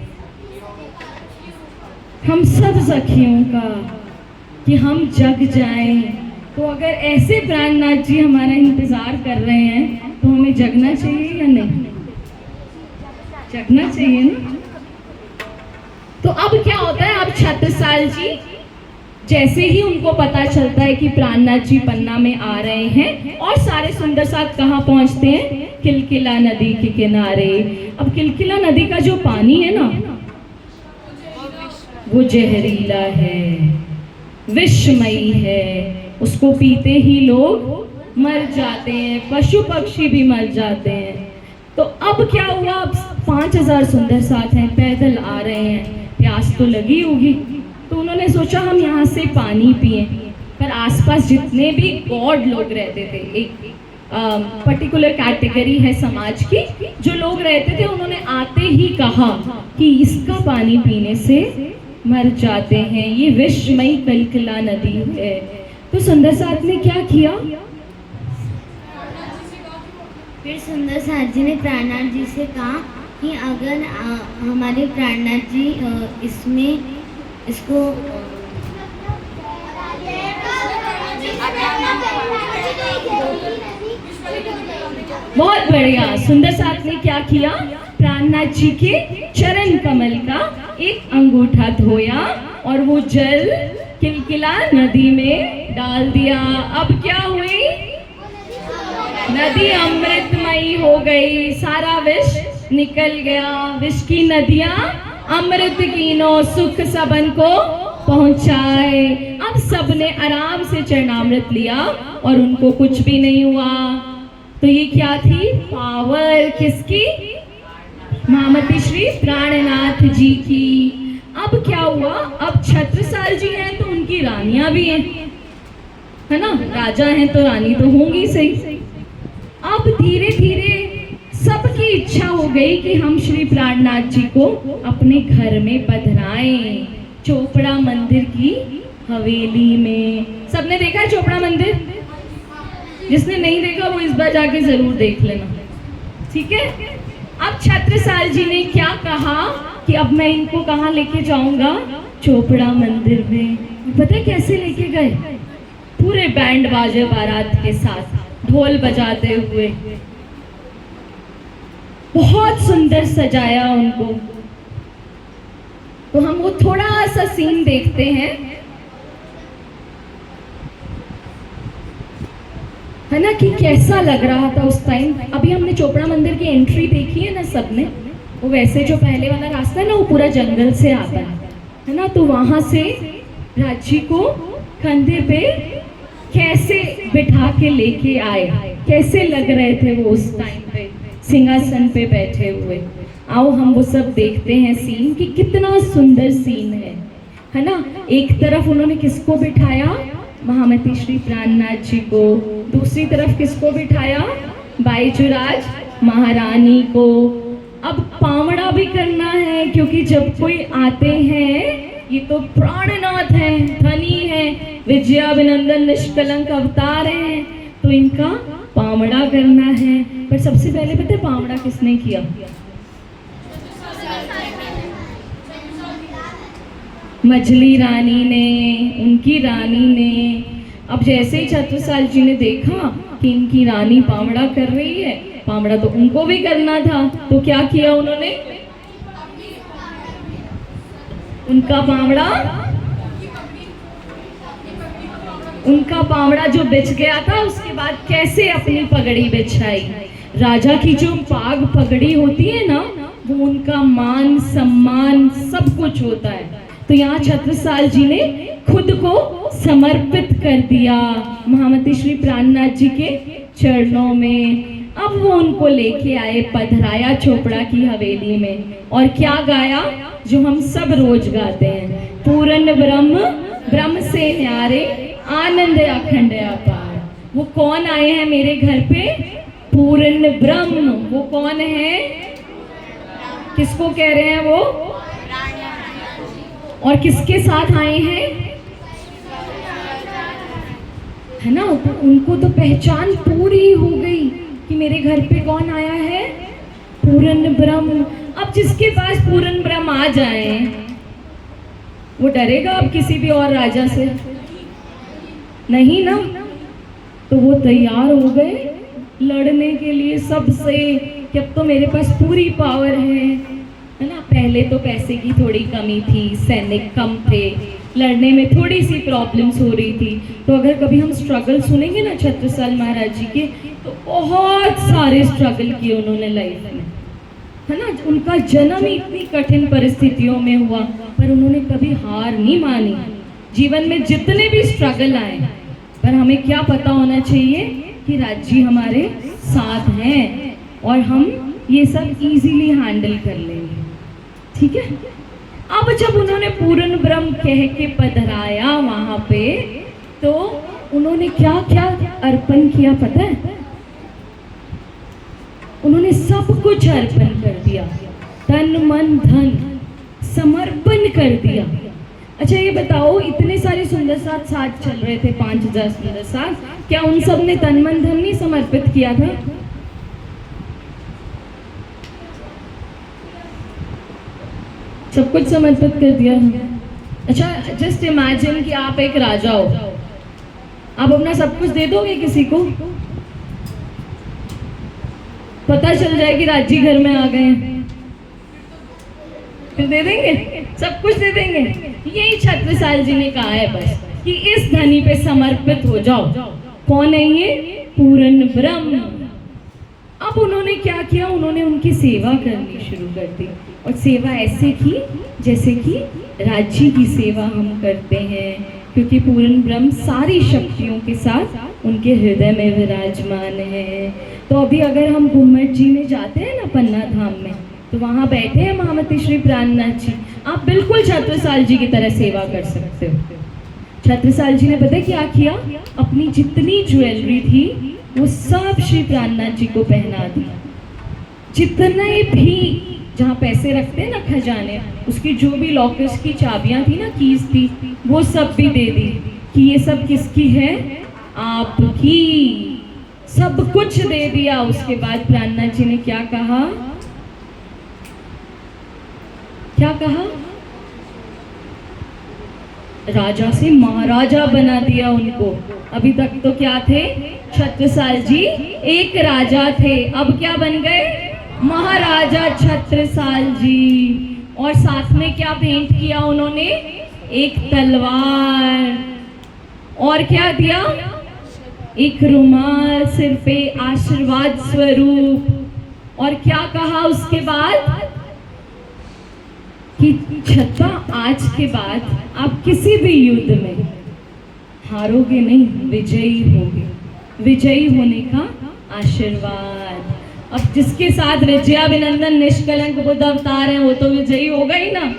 हम सब सखियों का, कि हम जग जाएं। तो अगर ऐसे प्राणनाथ जी हमारा इंतजार कर रहे हैं तो हमें जगना चाहिए या नहीं? जगना चाहिए ना। तो अब क्या होता है? अब छत्रसाल जी जैसे ही उनको पता चलता है कि प्राणनाथ जी पन्ना में आ रहे हैं, और सारे सुंदर साथ कहाँ पहुंचते हैं? किलकिला नदी के किनारे। अब किलकिला नदी का जो पानी है ना, वो जहरीला है, विषमयी है, उसको पीते ही लोग मर जाते हैं, पशु पक्षी भी मर जाते हैं। तो अब क्या हुआ? अब 5000 सुंदर साथ हैं, पैदल आ रहे हैं, प्यास तो लगी होगी। तो उन्होंने सोचा हम यहाँ से पानी पिएं। पर आसपास जितने भी गॉड लोग रहते थे, एक पर्टिकुलर कैटेगरी है समाज की, जो लोग रहते थे, उन्होंने आते ही कहा कि इसका पानी पीने से मर जाते हैं, ये विषमयी कलकला नदी है। तो सुंदर साथ ने क्या किया? फिर सुंदर साथ जी ने प्राणनाथ जी से कहा कि अगर हमारे प्राणनाथ जी इसको बहुत बढ़िया। सुंदर साथ ने क्या किया? प्राणनाथ जी के चरण कमल का एक अंगूठा धोया और वो जल किलकिला नदी में डाल दिया। अब क्या हुई? नदी अमृतमयी हो गई, सारा विष निकल गया। विष की नदियां अमृत कीनो, सुख सबन को पहुंचाए। अब सबने आराम से चरणामृत लिया और उनको कुछ भी नहीं हुआ। तो ये क्या थी? पावर किसकी? महामती श्री प्राणनाथ जी की। अब क्या हुआ? अब छत्रसाल जी हैं तो उनकी रानियां भी हैं, है ना? राजा हैं तो रानी तो होंगी सही। अब धीरे धीरे सबकी इच्छा हो गई कि हम श्री प्राणनाथ जी को अपने घर में पधराएं, चोपड़ा मंदिर की हवेली में। सबने देखा है चोपड़ा मंदिर? जिसने नहीं देखा वो इस बार जाके जरूर देख लेना, ठीक है? अब छत्रसाल जी ने क्या कहा कि अब मैं इनको कहाँ लेके जाऊंगा? चोपड़ा मंदिर में। पता है कैसे लेके गए? पूरे बैंड बाजे बारात के साथ, ढोल बजाते हुए, बहुत सुंदर सजाया उनको। तो हम वो थोड़ा सा सीन देखते हैं, है ना, कि कैसा लग रहा था उस टाइम। अभी हमने चोपड़ा मंदिर की एंट्री देखी है ना सबने, वो वैसे जो पहले वाला रास्ता है ना, वो पूरा जंगल से आता है ना? तो वहां से राजी को कंधे पे कैसे बिठा के लेके आए, कैसे लग रहे थे वो उस टाइम पे सिंहासन पे बैठे हुए। आओ हम वो सब देखते हैं सीन, कि कितना सुंदर सीन है ना? एक तरफ उन्होंने किसको बिठाया? महामती श्री प्राणनाथ जी को। दूसरी तरफ किसको बिठाया? बाईचुराज महारानी को। अब पावड़ा भी करना है, क्योंकि जब कोई आते हैं, ये तो प्राणनाथ हैं, धनी हैं, विजयाभिनंदन निष्कलंक अवतार हैं, तो इनका पावड़ा करना है। पर सबसे पहले पता है पावड़ा किसने किया? मछली रानी ने, उनकी रानी ने। अब जैसे ही छत्रसाल जी ने देखा कि इनकी रानी पावड़ा कर रही है, पावड़ा तो उनको भी करना था, तो क्या किया उन्होंने? उनका पावड़ा जो बिछ गया था, उसके बाद कैसे अपनी पगड़ी बिछाई। राजा की जो पाग पगड़ी होती है ना, वो उनका मान सम्मान सब कुछ होता है। तो यहाँ छत्रसाल जी ने खुद को समर्पित कर दिया महामती श्री प्राणनाथ जी के चरणों में। अब वो उनको लेके आए, पधराया चोपड़ा की हवेली में, और क्या गाया? जो हम सब रोज गाते हैं, पूर्ण ब्रह्म ब्रह्म से न्यारे, आनंद अखंड अपार। वो कौन आए हैं मेरे घर पे? पूर्ण ब्रह्म। वो कौन है? किसको कह रहे हैं वो? और किसके साथ आए हैं, है ना? तो उनको तो पहचान पूरी हो गई कि मेरे घर पे कौन आया है? पूर्ण ब्रह्म। अब जिसके पास पूर्ण ब्रह्म आ जाए, वो डरेगा अब किसी भी और राजा से? नहीं ना? तो वो तैयार हो गए लड़ने के लिए सबसे, कि अब तो मेरे पास पूरी पावर है ना? पहले तो पैसे की थोड़ी कमी थी, सैनिक कम थे, लड़ने में थोड़ी सी प्रॉब्लम्स हो रही थी। तो अगर कभी हम स्ट्रगल सुनेंगे ना छत्रसाल महाराज जी के, तो बहुत सारे स्ट्रगल किए उन्होंने लाइफ में, है ना? उनका जन्म इतनी कठिन परिस्थितियों में हुआ, पर उन्होंने कभी हार नहीं मानी। जीवन में जितने भी स्ट्रगल आए, पर हमें क्या पता होना चाहिए कि राज्य हमारे साथ हैं और हम ये सब इजीली हैंडल कर लेंगे, ठीक है। अब जब उन्होंने पूर्ण ब्रह्म कह के पधराया वहां पे, तो उन्होंने क्या क्या अर्पण किया पता है? उन्होंने सब कुछ अर्पण कर दिया, तन मन धन समर्पण कर दिया। अच्छा ये बताओ, इतने सारे सुंदर साथ चल रहे थे, 5000 सुंदर साथ, क्या उन सब ने तन मन धन नहीं समर्पित किया था? सब कुछ समर्पित कर दिया। अच्छा जस्ट इमेजिन कि आप एक राजा हो, आप अपना सब कुछ दे दोगे किसी को? पता चल जाए कि राजी घर में आ गए हैं, फिर दे देंगे? सब कुछ दे देंगे? यही छत्रसाल जी ने कहा है बस, कि इस धनी पे समर्पित हो जाओ। कौन है ये? पूर्ण ब्रह्म। अब उन्होंने क्या किया? उन्होंने उनकी सेवा करनी शुरू कर दी, और सेवा ऐसे की जैसे कि राज्य की सेवा हम करते हैं, क्योंकि पूर्ण ब्रह्म सारी शक्तियों के साथ उनके हृदय में विराजमान है। तो अभी अगर हम घुम्मट जी में जाते हैं ना, पन्ना धाम में, तो वहाँ बैठे हैं महामती श्री प्राणनाथ जी। आप बिल्कुल छत्रसाल जी की तरह सेवा कर सकते हो। छत्रसाल जी ने पता क्या किया? अपनी जितनी ज्वेलरी थी वो सब श्री प्राणनाथ जी को पहना दी। जितने भी जहाँ पैसे रखते हैं ना खजाने, उसकी जो भी लॉकर्स की चाबियाँ थी ना, कीज थी, वो सब भी दे दी कि ये सब किसकी है? आपकी। सब कुछ दे दिया। उसके बाद प्राणनाथ जी ने क्या कहा? क्या कहा? राजा से महाराजा बना दिया उनको। अभी तक तो क्या थे? छत्रसाल जी एक राजा थे, अब क्या बन गए? महाराजा छत्रसाल जी। और साथ में क्या भेंट किया उन्होंने? एक तलवार। और क्या दिया? एक रुमाल सिर पे, आशीर्वाद स्वरूप। और क्या कहा उसके बाद? कि छत्ता आज के बाद आप किसी भी युद्ध में हारोगे नहीं, विजयी होगे। विजयी होने का आशीर्वाद। अब जिसके साथ विजयाभिनंदन निष्कलंक बुद्ध अवतार है, वो तो विजयी होगा ही ना।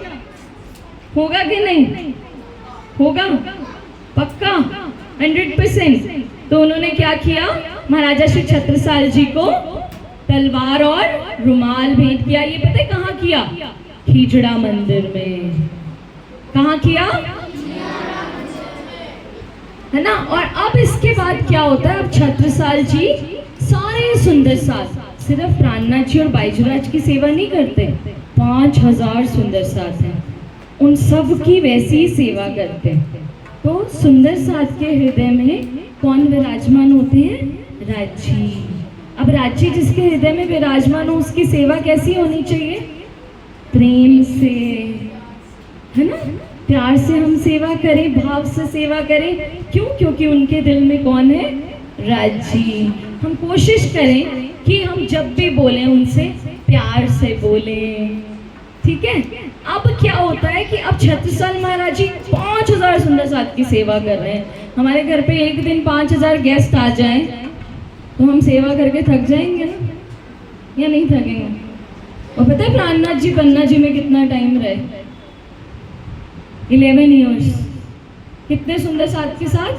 होगा कि नहीं? होगा पक्का 100%। तो उन्होंने क्या किया? महाराजा श्री छत्रसाल जी को तलवार और रुमाल भेंट किया। ये पता है कहाँ किया? खीजड़ा मंदिर में। कहाँ किया? है ना। और अब इसके बाद क्या होता है? अब छत्रसाल जी सारे सुंदर साथ सिर्फ प्राणनाथ जी और बाईजूराज की सेवा नहीं करते, 5000 सुंदर साथ हैं, उन सब की वैसी ही सेवा करते हैं। तो सुंदर साथ के हृदय में कौन विराजमान होते हैं? राज्य। अब राज्य जिसके हृदय में विराजमान हो, उसकी सेवा कैसी होनी चाहिए? प्रेम से, है ना। प्यार से हम सेवा करें, भाव से सेवा करें। क्यों? क्योंकि उनके दिल में कौन है? राज्य। हम कोशिश करें कि हम जब भी बोलें उनसे प्यार से बोलें, ठीक है। अब क्या होता है कि अब छत्रसाल महाराज जी 5000 सुंदर साथ की सेवा कर रहे हैं। हमारे घर पे एक दिन 5000 गेस्ट आ जाएं तो हम सेवा करके थक जाएंगे ना, या नहीं थकेंगे? और पता है प्राणनाथ जी पन्ना जी में कितना टाइम रहे? 11 ईयर्स। कितने सुंदर साथ के साथ?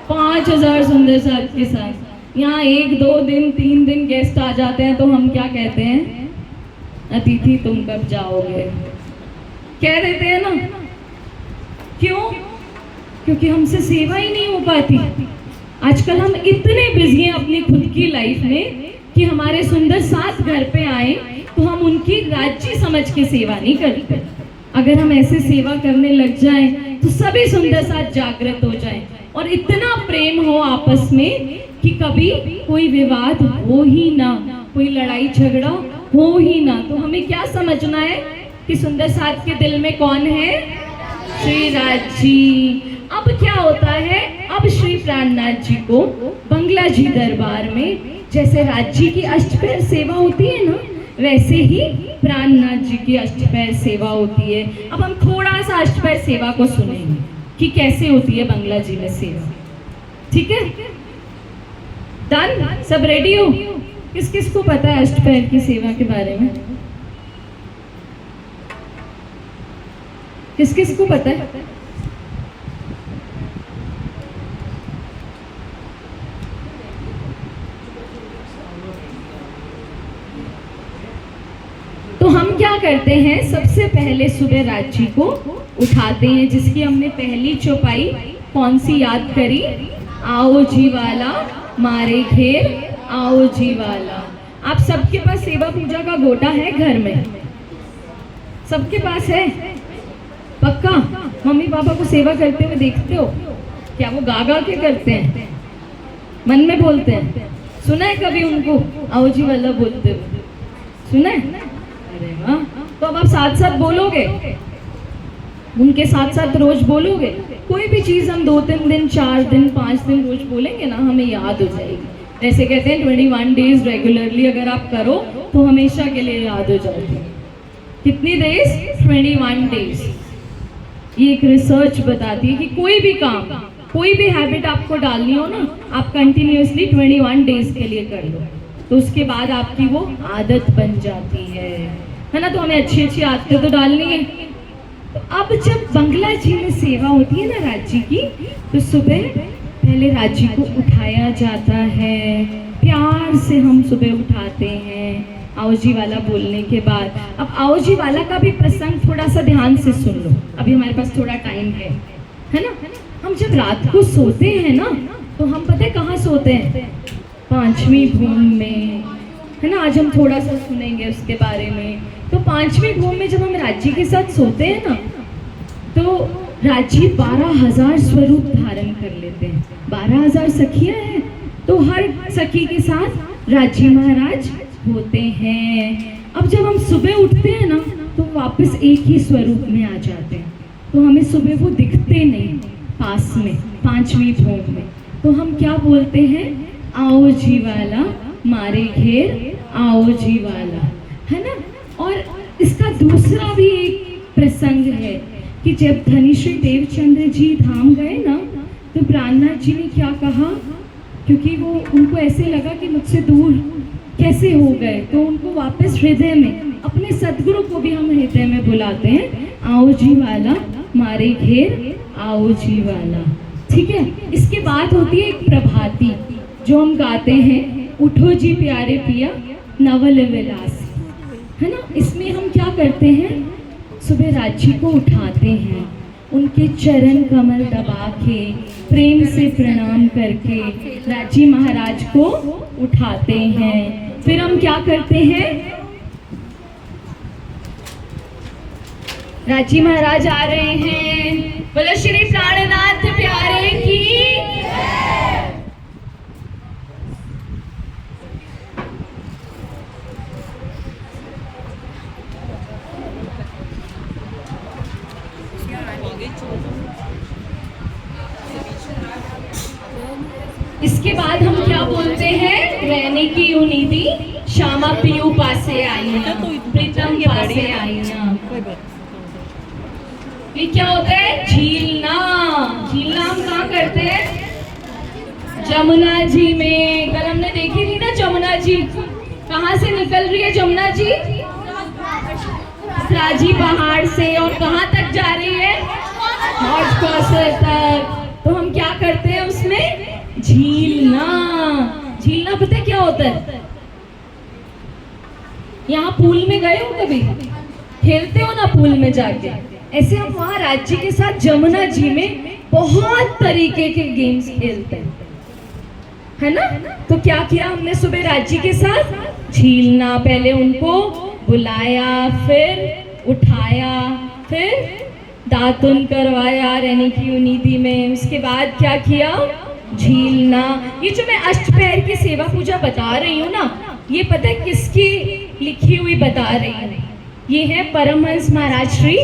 5000 सुंदर साथ के साथ। यहाँ 1 2 दिन 3 दिन गेस्ट आ जाते हैं तो हम क्या कहते हैं? अतिथि तुम कब जाओगे, कह देते हैं ना। क्यों? क्योंकि हमसे सेवा ही नहीं हो पाती। आजकल हम इतने बिजी हैं अपनी खुद की लाइफ में कि हमारे सुंदर साथ घर पे आए तो हम उनकी राज्य समझ के सेवा नहीं करते। अगर हम ऐसे सेवा करने लग जाएं तो सभी सुंदर साथ जागृत हो जाएं और इतना प्रेम हो आपस में कि कभी कोई विवाद हो ही ना, कोई लड़ाई झगड़ा हो ही ना। तो हमें क्या समझना है कि सुंदर साथ के दिल में कौन है? श्री राज्य। अब क्या होता है? अब श्री प्राणनाथ जी को बंगला जी दरबार में जैसे राज्य की अष्टपैर सेवा होती है ना, वैसे ही प्राणनाथ जी की अष्टपैर सेवा होती है। अब हम थोड़ा सा अष्टपैर सेवा को सुनेंगे कि कैसे होती है बंगला जी में सेवा। ठीक है, डन? सब रेडी हो? किस किस को पता है अष्टपहर की सेवा के बारे में? किस किस को पता है? तो हम क्या करते हैं, सबसे पहले सुबह राजी को उठाते हैं, जिसकी हमने पहली चौपाई कौन सी याद करी? आओ जी वाला मारे घेर, आओ जी वाला। आप सबके पास सेवा पूजा का गोटा है घर में? सबके पास है? पक्का? मम्मी पापा को सेवा करते हुए देखते हो क्या? वो गा गा के करते हैं, मन में बोलते हैं? सुना है कभी उनको आओ जी वाला बोलते हुए? सुना है? अरे वाह। तो अब आप साथ साथ बोलोगे, उनके साथ साथ रोज बोलोगे। कोई भी चीज हम 2-3 दिन, 4 दिन, 5 दिन रोज बोलेंगे ना, हमें याद हो जाएगी। जैसे कहते हैं 21 डेज रेगुलरली अगर आप करो तो हमेशा के लिए याद हो जाएगी। कितनी डेज? 21 डेज। ये एक रिसर्च बताती है कि कोई भी काम, कोई भी हैबिट आपको डालनी हो ना, आप कंटिन्यूअसली 21 डेज के लिए कर लो, तो उसके बाद आपकी वो आदत बन जाती है ना। तो हमें अच्छी अच्छी आदतें तो डालनी है। तो अब जब बंगला जी में सेवा होती है ना राज्य की, तो सुबह पहले राज्य को उठाया जाता है, प्यार से हम सुबह उठाते हैं आओ जी वाला बोलने के बाद। अब आओ जी वाला का भी प्रसंग थोड़ा सा ध्यान से सुन लो, अभी हमारे पास थोड़ा टाइम है ना। हम जब रात को सोते हैं ना, तो हम पता है कहाँ सोते हैं? 5वीं भूमि में, है ना। आज हम थोड़ा सा सुनेंगे उसके बारे में। तो 5वीं भूमि में जब हम राज्य के साथ सोते हैं ना, तो राज्य 12,000 स्वरूप धारण कर लेते हैं। 12,000 सखियां हैं, तो हर सखी के साथ राज्य महाराज होते हैं। अब जब हम सुबह उठते हैं ना, तो वापस एक ही स्वरूप में आ जाते हैं, तो हमें सुबह वो दिखते नहीं पास में 5वीं भूमि में। तो हम क्या बोलते हैं? आओ जी वाला मारे घेर, आओ जी वाला, है ना। और इसका दूसरा भी एक प्रसंग है कि जब धनीश्री देवचंद्र जी धाम गए ना, तो प्राणनाथ जी ने क्या कहा, क्योंकि वो उनको ऐसे लगा कि मुझसे दूर कैसे हो गए, तो उनको वापस हृदय में, अपने सदगुरु को भी हम हृदय में बुलाते हैं, आओ जी वाला मारे घेर, आओ जी वाला। ठीक है। इसके बाद होती है एक प्रभाती जो हम गाते हैं, उठो जी प्यारे पिया नवल विलास, है ना। इसमें हम क्या करते हैं? सुबह राज्य को उठाते हैं, उनके चरण कमल दबा के प्रेम से प्रणाम करके राज्य महाराज को उठाते हैं। फिर हम क्या करते हैं? राज्य महाराज आ रहे हैं, बोलो श्री प्राणनाथ प्यारे की। इसके बाद हम क्या बोलते हैं? रहने की यूनिधि श्यामा पियू पासे आई ना, प्रीतम पासे आई ना। ये क्या होता है? झीलना। झीलना हम कहाँ करते हैं? जमुना जी में। कल हमने देखी थी ना जमुना जी, कहाँ से निकल रही है जमुना जी? राजी पहाड़ से, और कहाँ तक जा रही है? हॉट क्रॉसर तक। तो हम क्या करते हैं उसमें? झीलना। झीलना पता है क्या होता है? यहाँ पूल में गए हो कभी? खेलते हो ना पूल में जाके, ऐसे हम वहाँ राज्य के साथ जमुना जी में बहुत तरीके के गेम्स खेलते हैं, है ना। तो क्या किया हमने सुबह राज्य के साथ? झीलना। पहले उनको बुलाया, फिर उठाया, फिर दातुन करवाया रहने की यूनिधि में। उसके बाद क्या किया? झीलना। ये जो मैं अष्टपहर की सेवा पूजा बता रही हूँ ना, ये पता है किसकी लिखी हुई बता रही हूँ? ये है परमहंस महाराज श्री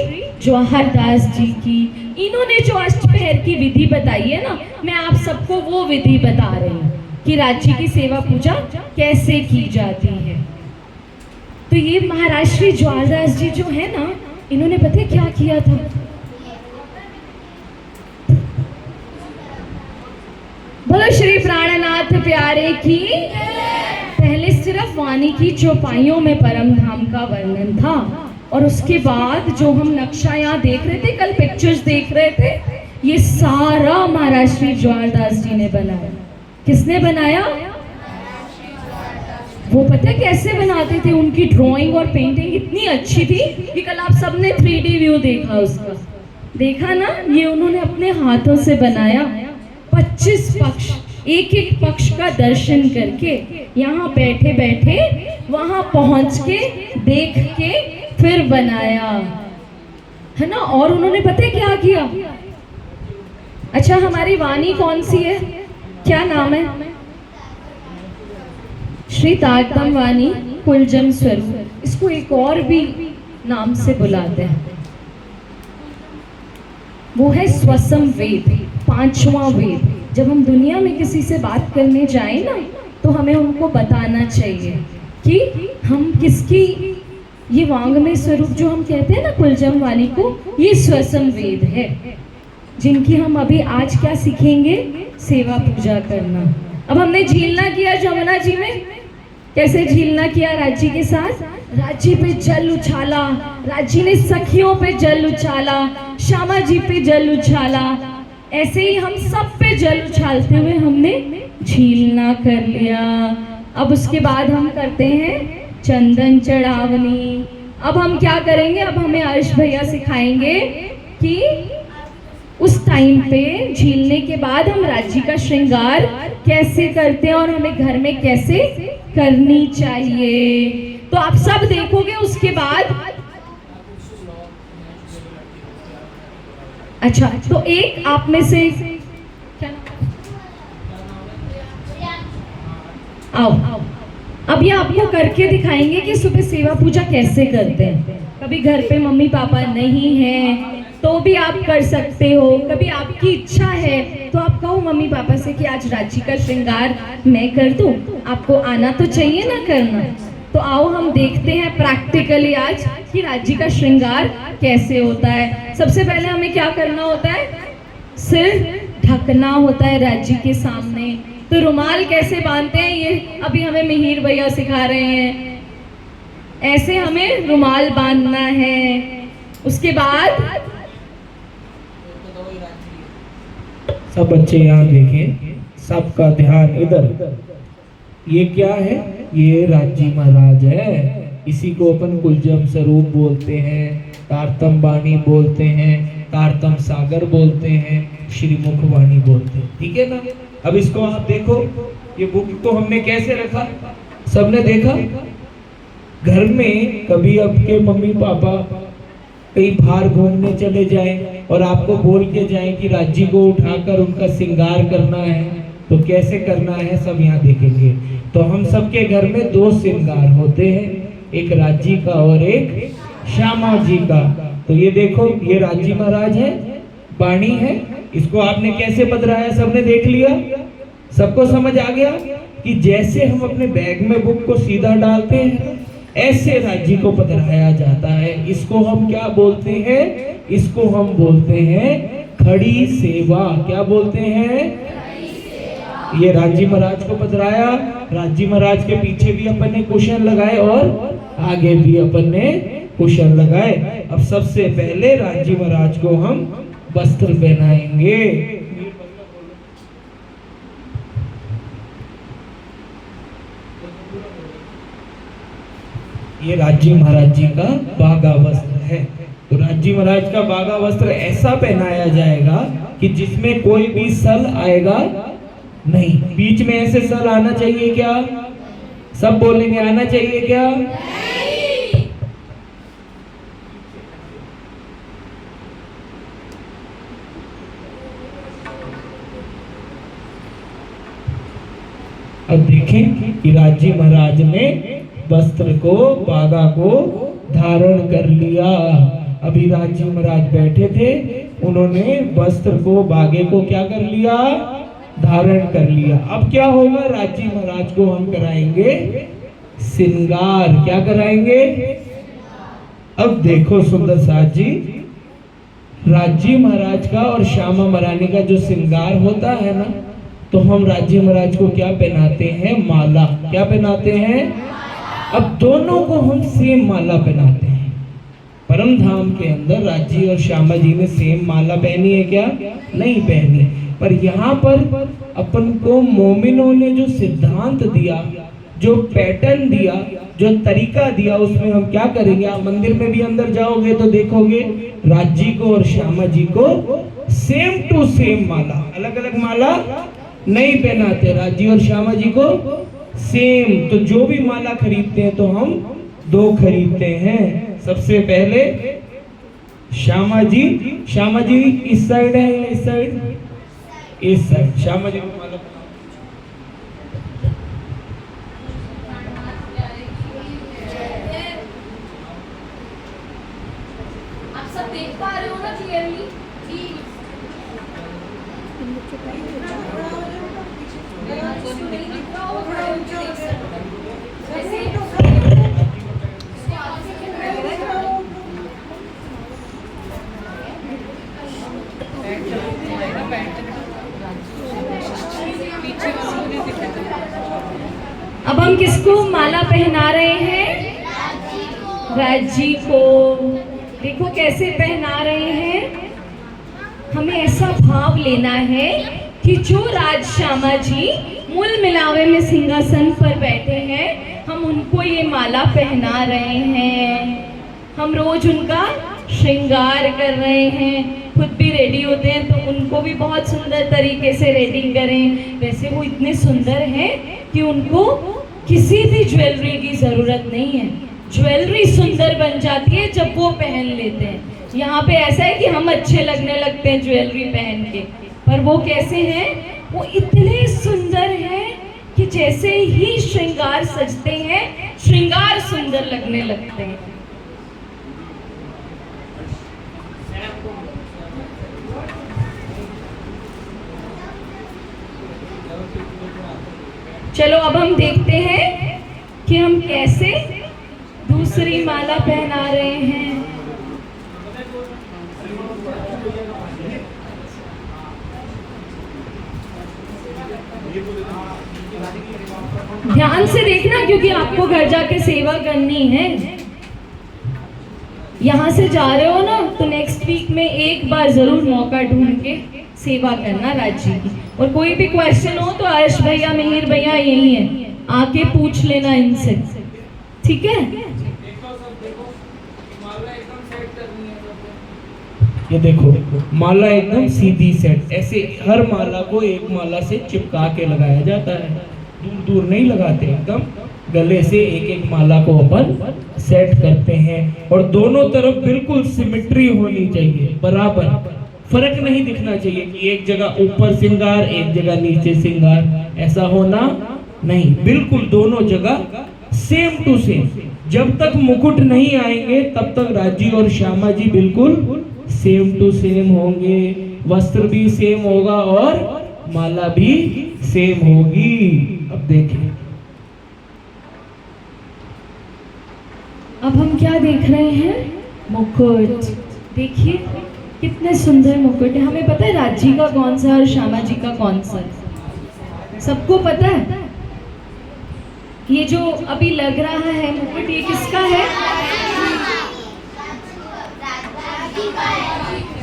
जवाहर दास जी की। इन्होंने जो अष्टपहर की विधि बताई है ना, मैं आप सबको वो विधि बता रही हूँ कि राज्य की सेवा पूजा कैसे की जाती है। तो ये महाराज श्री जवाहर दास जी जो है ना, इन्होंने पता है क्या किया था? बोलो श्री प्राणनाथ प्यारे की। पहले सिर्फ सिर्फ वाणी की चौपाइयों में परम धाम का वर्णन था, और उसके बाद जो हम नक्शा यहाँ देख रहे थे, कल पिक्चर्स देख रहे थे, ये सारा महाराज श्री ज्वारदास जी ने बनाया। किसने बनाया? वो पता है कैसे बनाते थे? उनकी ड्राइंग और पेंटिंग इतनी अच्छी थी कि कल आप सबने 3D व्यू देखा उसका, देखा ना? ये उन्होंने अपने हाथों से बनाया। 25 पक्ष, एक एक पक्ष का दर्शन करके, यहाँ बैठे बैठे वहां पहुंच के देख के फिर बनाया, है ना? और उन्होंने पता है क्या किया? अच्छा, हमारी वाणी कौन सी है? क्या नाम है? श्री तारतम वाणी कुलजम स्वरूप। इसको एक और भी नाम से बुलाते हैं, वो है स्वसम वेद, 5वां वेद। जब हम दुनिया में किसी से बात करने जाएं ना, तो हमें उनको बताना चाहिए कि हम किसकी, ये वांग्मय स्वरूप जो हम कहते हैं ना कुलजम वाणी को, ये स्वसम वेद है, जिनकी हम अभी आज क्या सीखेंगे? सेवा पूजा करना। अब हमने झीलना किया जमुना जी में, कैसे झीलना किया राज्य के साथ? राज्य पे जल उछाला, राज्य ने सखियों पे जल उछाला, श्यामा जी पे जल उछाला, ऐसे ही हम सब पे जल उछालते हुए हमने झीलना कर लिया। अब उसके बाद हम करते हैं चंदन चढ़ावनी। अब हम क्या करेंगे? अब हमें अर्श भैया सिखाएंगे कि उस टाइम पे झीलने के बाद हम राज्य का श्रृंगार कैसे करते हैं और हमें घर में कैसे करनी चाहिए। तो आप सब देखोगे उसके बाद। अच्छा, तो एक आप में से आओ, अब ये आपको करके दिखाएंगे कि सुबह सेवा पूजा कैसे करते हैं। कभी घर पे मम्मी पापा नहीं है तो भी आप कर सकते हो, कभी आपकी इच्छा है तो आप कहो मम्मी पापा से कि आज राज्य का श्रृंगार मैं कर दूं। आपको आना तो चाहिए ना करना। तो आओ हम देखते हैं प्रैक्टिकली आज कि राज्य का श्रृंगार कैसे होता है। सबसे पहले हमें क्या करना होता है? सिर ढकना होता है राज्य के सामने। तो रुमाल कैसे बांधते हैं ये अभी हमें मिहिर भैया सिखा रहे हैं। ऐसे हमें रुमाल बांधना है। उसके बाद सब बच्चे यहाँ देखें, सबका ध्यान इधर। ये क्या है? ये राज्य महाराज है। इसी को अपन कुलजम स्वरूप बोलते हैं, तारतम वाणी बोलते हैं, तारतम सागर बोलते हैं, श्रीमुख वाणी बोलते हैं। ठीक है ना? अब इसको आप देखो, ये बुक तो हमने कैसे रखा, सबने देखा। घर में कभी आपके मम्मी पापा कहीं बाहर घूमने चले जाएं और आपको बोल के जाएं कि राज्य को उठाकर उनका श्रृंगार करना है, तो कैसे करना है सब यहाँ देखेंगे। तो हम सबके घर में 2 श्रृंगार होते हैं, एक राज्य का और एक श्यामा जी का। तो ये देखो, ये राज्य महाराज है, वाणी है। इसको आपने कैसे बदलाया सबने देख लिया? सबको समझ आ गया कि जैसे हम अपने बैग में बुक को सीधा डालते हैं ऐसे राज्य को पधराया जाता है। इसको हम क्या बोलते हैं? इसको हम बोलते हैं खड़ी सेवा। क्या बोलते हैं? ये राज्य महाराज को पधराया। राज्य महाराज के पीछे भी अपन ने कुशन लगाए और आगे भी अपन ने कुशन लगाए। अब सबसे पहले राज्य महाराज को हम वस्त्र पहनाएंगे। ये राज्य महाराज जी का बागा वस्त्र है। तो राज्य महाराज का बागा वस्त्र ऐसा पहनाया जाएगा कि जिसमें कोई भी सल आएगा नहीं। बीच में ऐसे सल आना चाहिए क्या? सब बोलेंगे आना चाहिए क्या? अब देखें कि राज्य महाराज ने वस्त्र को, बागा को धारण कर लिया। अभी राज्य महाराज बैठे थे, उन्होंने वस्त्र को, बागे को क्या कर लिया? धारण कर लिया। अब क्या होगा? राज्य महाराज को हम कराएंगे श्रृंगार। क्या कराएंगे? अब देखो सुंदर साथ जी, राज्य महाराज का और श्यामा महारानी का जो श्रृंगार होता है ना, तो हम राज्य महाराज को क्या पहनाते हैं? माला। क्या पहनाते हैं? अब दोनों को हम सेम माला पहनाते हैं। परम धाम के अंदर राज्य और श्यामा जी ने सेम माला पहनी है क्या? नहीं पहनी। पर यहाँ पर अपन को मोमिनों ने जो सिद्धांत दिया, जो पैटर्न दिया, जो तरीका दिया, उसमें हम क्या करेंगे? आप मंदिर में भी अंदर जाओगे तो देखोगे राज्य को और श्यामा जी को सेम टू सेम माला, अलग अलग माला नहीं पहनाते। राज्य और श्यामा जी को सेम। तो जो भी माला खरीदते हैं तो हम दो खरीदते हैं। सबसे पहले श्यामा जी इस साइड है या इस साइड? इस साइड। श्यामा जी को माला आप सब देख पा रहे हो ना क्लियरली? अब हम किसको माला पहना रहे हैं? राज्य को। देखो कैसे पहना रहे हैं। हमें ऐसा भाव लेना है कि जो राज श्यामा जी मूल मिलावे में सिंहासन पर बैठे हैं, हम उनको ये माला पहना रहे हैं। हम रोज उनका श्रृंगार कर रहे हैं, खुद भी रेडी होते हैं तो उनको भी बहुत सुंदर तरीके से रेडी करें। वैसे वो इतने सुंदर हैं कि उनको किसी भी ज्वेलरी की ज़रूरत नहीं है। ज्वेलरी सुंदर बन जाती है जब वो पहन लेते हैं। यहाँ पे ऐसा है कि हम अच्छे लगने लगते हैं ज्वेलरी पहन के, पर वो कैसे हैं? वो इतने सुंदर हैं कि जैसे ही श्रृंगार सजते हैं, श्रृंगार सुंदर लगने लगते हैं। चलो अब हम देखते हैं कि हम कैसे दूसरी माला पहना रहे हैं। ध्यान से देखना क्योंकि आपको घर जाके सेवा करनी है। यहाँ से जा रहे हो ना तो नेक्स्ट वीक में एक बार जरूर मौका ढूंढ के सेवा करना राज्य की। और कोई भी क्वेश्चन हो तो आयुष भैया, मिहिर भैया यही है, आके पूछ लेना इनसे, ठीक है? ये देखो माला एकदम सीधी सेट, ऐसे हर माला को एक माला से चिपका के लगाया जाता है, दूर दूर नहीं लगाते, एकदम गले से एक एक माला को अपन सेट करते हैं। और दोनों तरफ बिल्कुल सिमेट्री होनी चाहिए, बराबर, फर्क नहीं दिखना चाहिए कि एक जगह ऊपर श्रृंगार एक जगह नीचे श्रृंगार, ऐसा होना नहीं, बिल्कुल दोनों जगह सेम टू सेम। जब तक मुकुट नहीं आएंगे तब तक राज्य और श्यामा जी बिल्कुल सेम टू सेम होंगे, वस्त्र भी सेम होगा और माला भी सेम होगी। अब देखें, अब हम क्या देख रहे हैं? मुकुट। देखिए कितने सुंदर मुकुट है। हमें पता है राज्य का कौन सा और श्यामा जी का कौन सा? सबको पता है? ये जो अभी लग रहा है मुकुट, ये किसका है?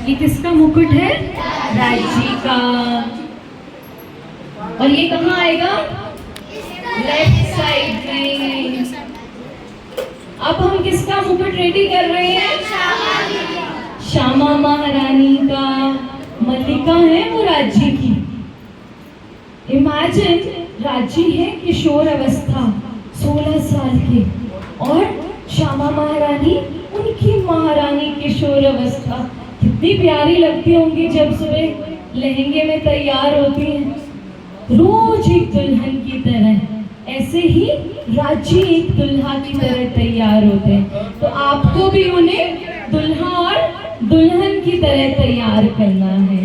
ये किसका मुकुट है? राज्य का। और ये कहाँ आएगा? लेफ्ट साइड में। अब हम किसका मुकुट रेडी कर रहे हैं? श्यामा महारानी का। मल्लिका है वो राज्य की। इमेजिन, राज्य है किशोर अवस्था, 16 साल के, और श्यामा महारानी उनकी महारानी किशोर अवस्था। कितनी प्यारी लगती होंगी जब सुबह लहंगे में तैयार होती हैं, रोज एक दुल्हन की तरह। ऐसे ही राज्य एक दुल्हा की तरह तैयार होते हैं। तो आपको भी उन्हें दुल्हा और दुल्हन की तरह तैयार करना है।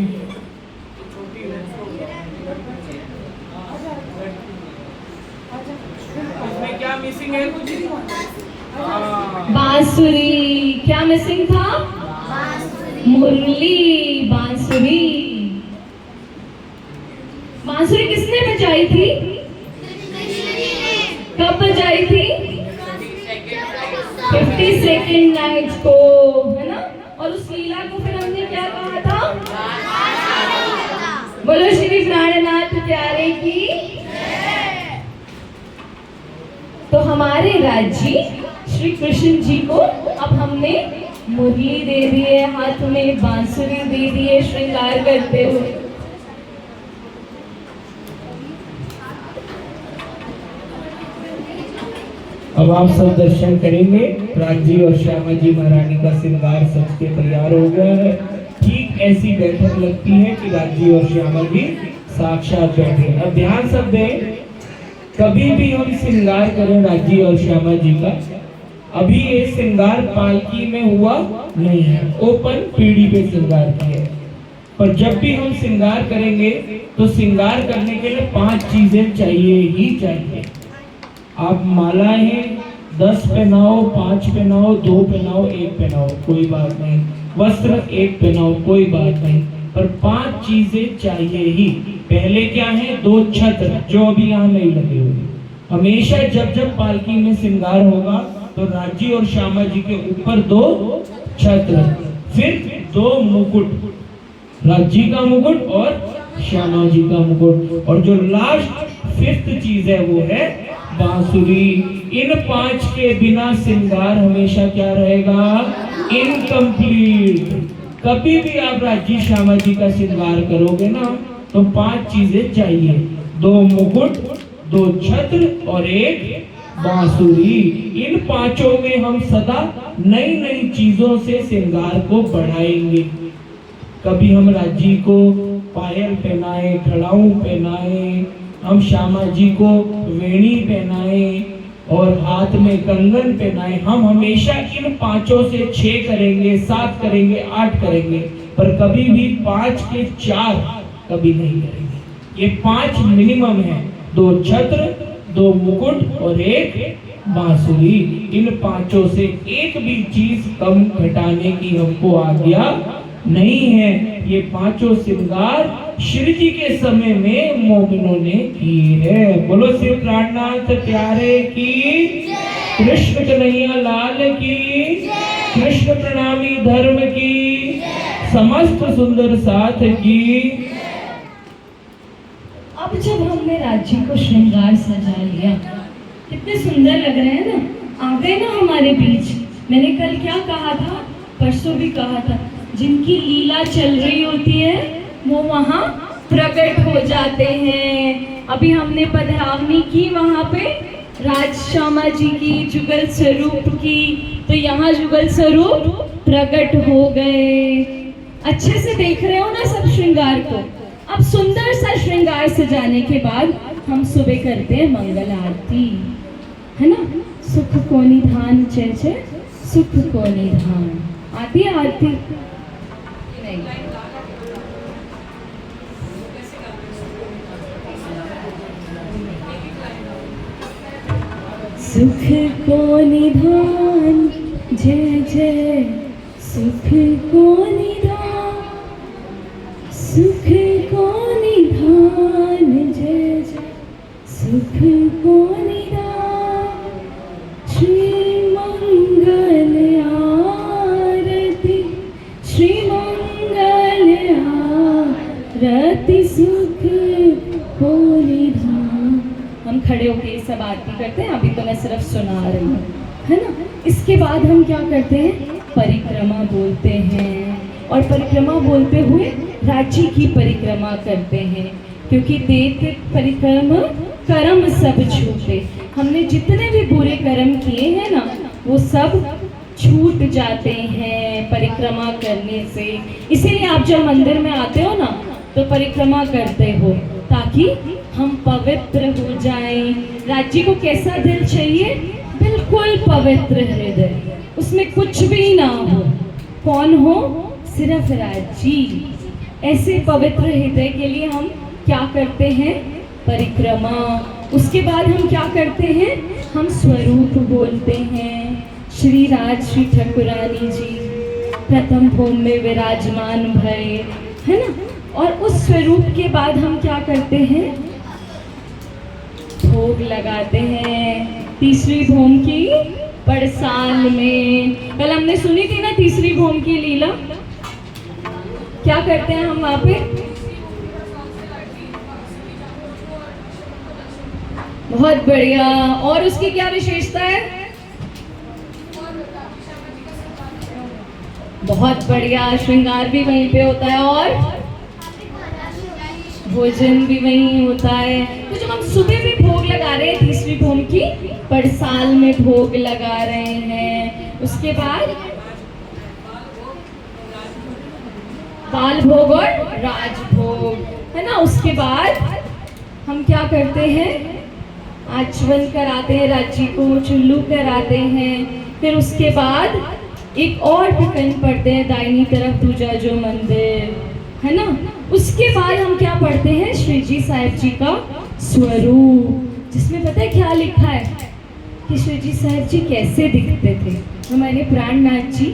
इसमें क्या मिसिंग है? बांसुरी। क्या मिसिंग था? मुरली, बांसुरी। बांसुरी किस बजाई थी? कब बजाई थी? 52nd नाइट को, है ना? और उस लीला को फिर हमने क्या कहा था? बोलो श्री प्राणनाथ प्यारे की। तो हमारे राज्य श्री कृष्ण जी को अब हमने मुरली दे दी है, हाथ में बांसुरी दे दी है श्रृंगार करते हुए। अब आप सब दर्शन करेंगे। राजी और श्यामा जी महारानी का श्रृंगार सज के तैयार हो गया है। ठीक ऐसी बैठक लगती है कि राजी और श्यामा जी साक्षात बैठे। अब ध्यान सब दें, कभी भी हम श्रृंगार करें राजी और श्यामा जी का, अभी ये श्रृंगार पालकी में हुआ नहीं है, ओपन पीढ़ी पे श्रृंगार किया है। पर जब भी हम श्रृंगार करेंगे तो श्रृंगार करने के लिए 5 चीजें चाहिए ही चाहिए। आप मालाएं 10 पहनाओ, 5 पहनाओ, 2 पहनाओ, 1 पहनाओ, कोई बात नहीं। वस्त्र 1 पहनाओ, कोई बात नहीं, पर 5 चीजें चाहिए ही। पहले क्या है? 2 छत्र जो अभी यहाँ नहीं लगे हुए। हमेशा जब जब पालकी में श्रृंगार होगा तो राजी और श्यामा जी के ऊपर 2 छत्र, फिर 2 मुकुट, राजी का मुकुट और श्यामा जी का मुकुट, और जो लास्ट 5th चीज है वो है बांसुरी। इन 5 के बिना श्रृंगार हमेशा क्या रहेगा? इनकम्प्लीट। कभी भी आप राजी श्यामा जी का श्रृंगार करोगे ना तो 5 चीजें चाहिए, 2 मुकुट, 2 छत्र और 1 बांसुरी। इन 5 में हम सदा नई नई चीजों से श्रृंगार को बढ़ाएंगे। कभी हम राजी को पायल पहनाए, खड़ाऊ पहनाए, हम श्यामा जी को वेणी पहनाए और हाथ में कंगन पहनाए। हम हमेशा इन 5 से 6 करेंगे, 7 करेंगे, 8 करेंगे, पर कभी भी 5 के 4 कभी नहीं करेंगे। ये 5 मिनिमम है, 2 छत्र, 2 मुकुट और 1 बांसुरी। इन 5 से एक भी चीज कम घटाने की हमको आज्ञा नहीं है। ये 5 श्रृंगार श्री जी के समय में मोमिनों ने किए हैं। बोलो श्री प्राणनाथ प्यारे की, कृष्ण कन्हैया लाल की, कृष्ण प्रणामी धर्म की, समस्त सुंदर साथ की। अब जब हमने राज्य को श्रृंगार सजा लिया, कितने सुंदर लग रहे हैं ना, आ गए ना हमारे बीच। मैंने कल क्या कहा था, परसों भी कहा था, जिनकी लीला चल रही होती है वो वहाँ प्रकट हो जाते हैं। अभी हमने पधरावनी की वहाँ पे राज श्यामा जी की, जुगल स्वरूप की, तो यहाँ जुगल स्वरूप प्रकट हो गए। अच्छे से देख रहे हो ना सब श्रृंगार को। अब सुंदर सा श्रृंगार सजाने के बाद हम सुबह करते हैं मंगल आरती, है ना? सुख को निधान जय जय सुख को निधान। आती है आरती? नहीं। सुख को निधान जय जय सुख को निधान, सुख को निधान जय जय सुख को निधान। श्री मंगल आरती, श्री मंगल आरती सुख को निधान। हम खड़े होके ये सब आरती करते हैं। अभी तो मैं सिर्फ सुना रही हूँ, है ना? इसके बाद हम क्या करते हैं? परिक्रमा बोलते हैं, और परिक्रमा बोलते हुए राज्य की परिक्रमा करते हैं, क्योंकि देख परिक्रमा कर्म सब छूटे। हमने जितने भी बुरे कर्म किए हैं ना वो सब छूट जाते हैं परिक्रमा करने से। इसीलिए आप जब मंदिर में आते हो ना तो परिक्रमा करते हो, ताकि हम पवित्र हो जाएं। राज्य को कैसा दिल चाहिए? बिल्कुल पवित्र हृदय, उसमें कुछ भी ना हो। कौन हो? सिर्फ राज्य। ऐसे पवित्र हृदय के लिए हम क्या करते हैं? परिक्रमा। उसके बाद हम क्या करते हैं? हम स्वरूप बोलते हैं। श्री राज श्री ठाकुरानी जी प्रथम भूमि में विराजमान भये, है ना? और उस स्वरूप के बाद हम क्या करते हैं? भोग लगाते हैं तीसरी भोम की पड़साल में। कल हमने सुनी थी ना तीसरी भोम की लीला। क्या करते हैं हम वहाँ पे? बहुत बढ़िया। और उसकी क्या विशेषता है? बहुत बढ़िया, श्रृंगार भी वहीं पे होता है और भोजन भी वहीं होता है। तो जब हम सुबह भी भोग लगा रहे हैं तीसरी भोम की पड़साल में भोग लगा रहे हैं, उसके बाद बाल भोग और राजभोग है ना। उसके बाद हम क्या करते हैं? आचमन कराते हैं राज्य को, चुल्लू कराते हैं। फिर उसके बाद एक और टिकन पढ़ते हैं दाहिनी तरफ दूजा जो मंदिर है ना। उसके बाद हम क्या पढ़ते हैं? श्री जी साहिब जी का स्वरूप, जिसमें पता है क्या लिखा है कि श्री जी साहिब जी कैसे दिखते थे, हमारे प्राणनाथ जी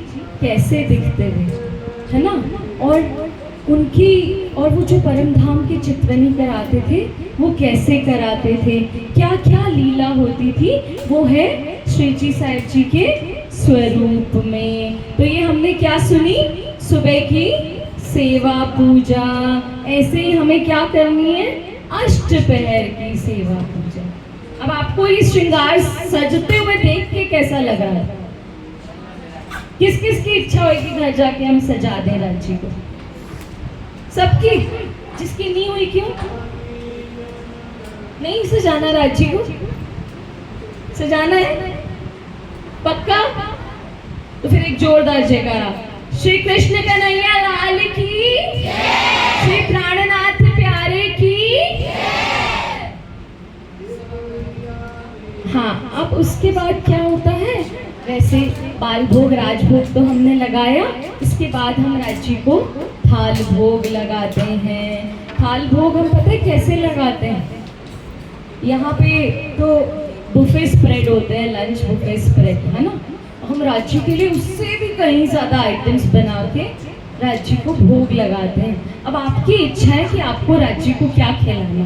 कैसे दिखते थे है ना। और उनकी और वो जो परम धाम की चित्रनी कराते थे वो कैसे कराते थे, क्या क्या लीला होती थी, वो है श्री जी साहिब जी के स्वरूप में। तो ये हमने क्या सुनी? सुबह की सेवा पूजा। ऐसे ही हमें क्या करनी है? अष्टपहर की सेवा पूजा। अब आपको ये श्रृंगार सजते हुए देख के कैसा लगा है? किस किस की इच्छा होगी घर जाके हम सजा दें राज्य को? सबकी? जिसकी नहीं हुई क्यों नहीं सजाना? राज्य को सजाना है पक्का? तो फिर एक जोरदार जयकारा। श्री कृष्ण कन्हैया लाल की, श्री प्राणनाथ प्यारे की। हाँ, अब उसके बाद क्या होता है? वैसे बाल भोग राजभोग तो हमने लगाया, इसके बाद हम राज्य को थाल भोग लगाते हैं। थाल भोग हम पता है कैसे लगाते हैं? यहाँ पे तो बुफे स्प्रेड होते हैं, लंच बुफे स्प्रेड है ना। हम राज्य के लिए उससे भी कहीं ज़्यादा आइटम्स बना के राज्य को भोग लगाते हैं। अब आपकी इच्छा है कि आपको राज्य को क्या खिलाना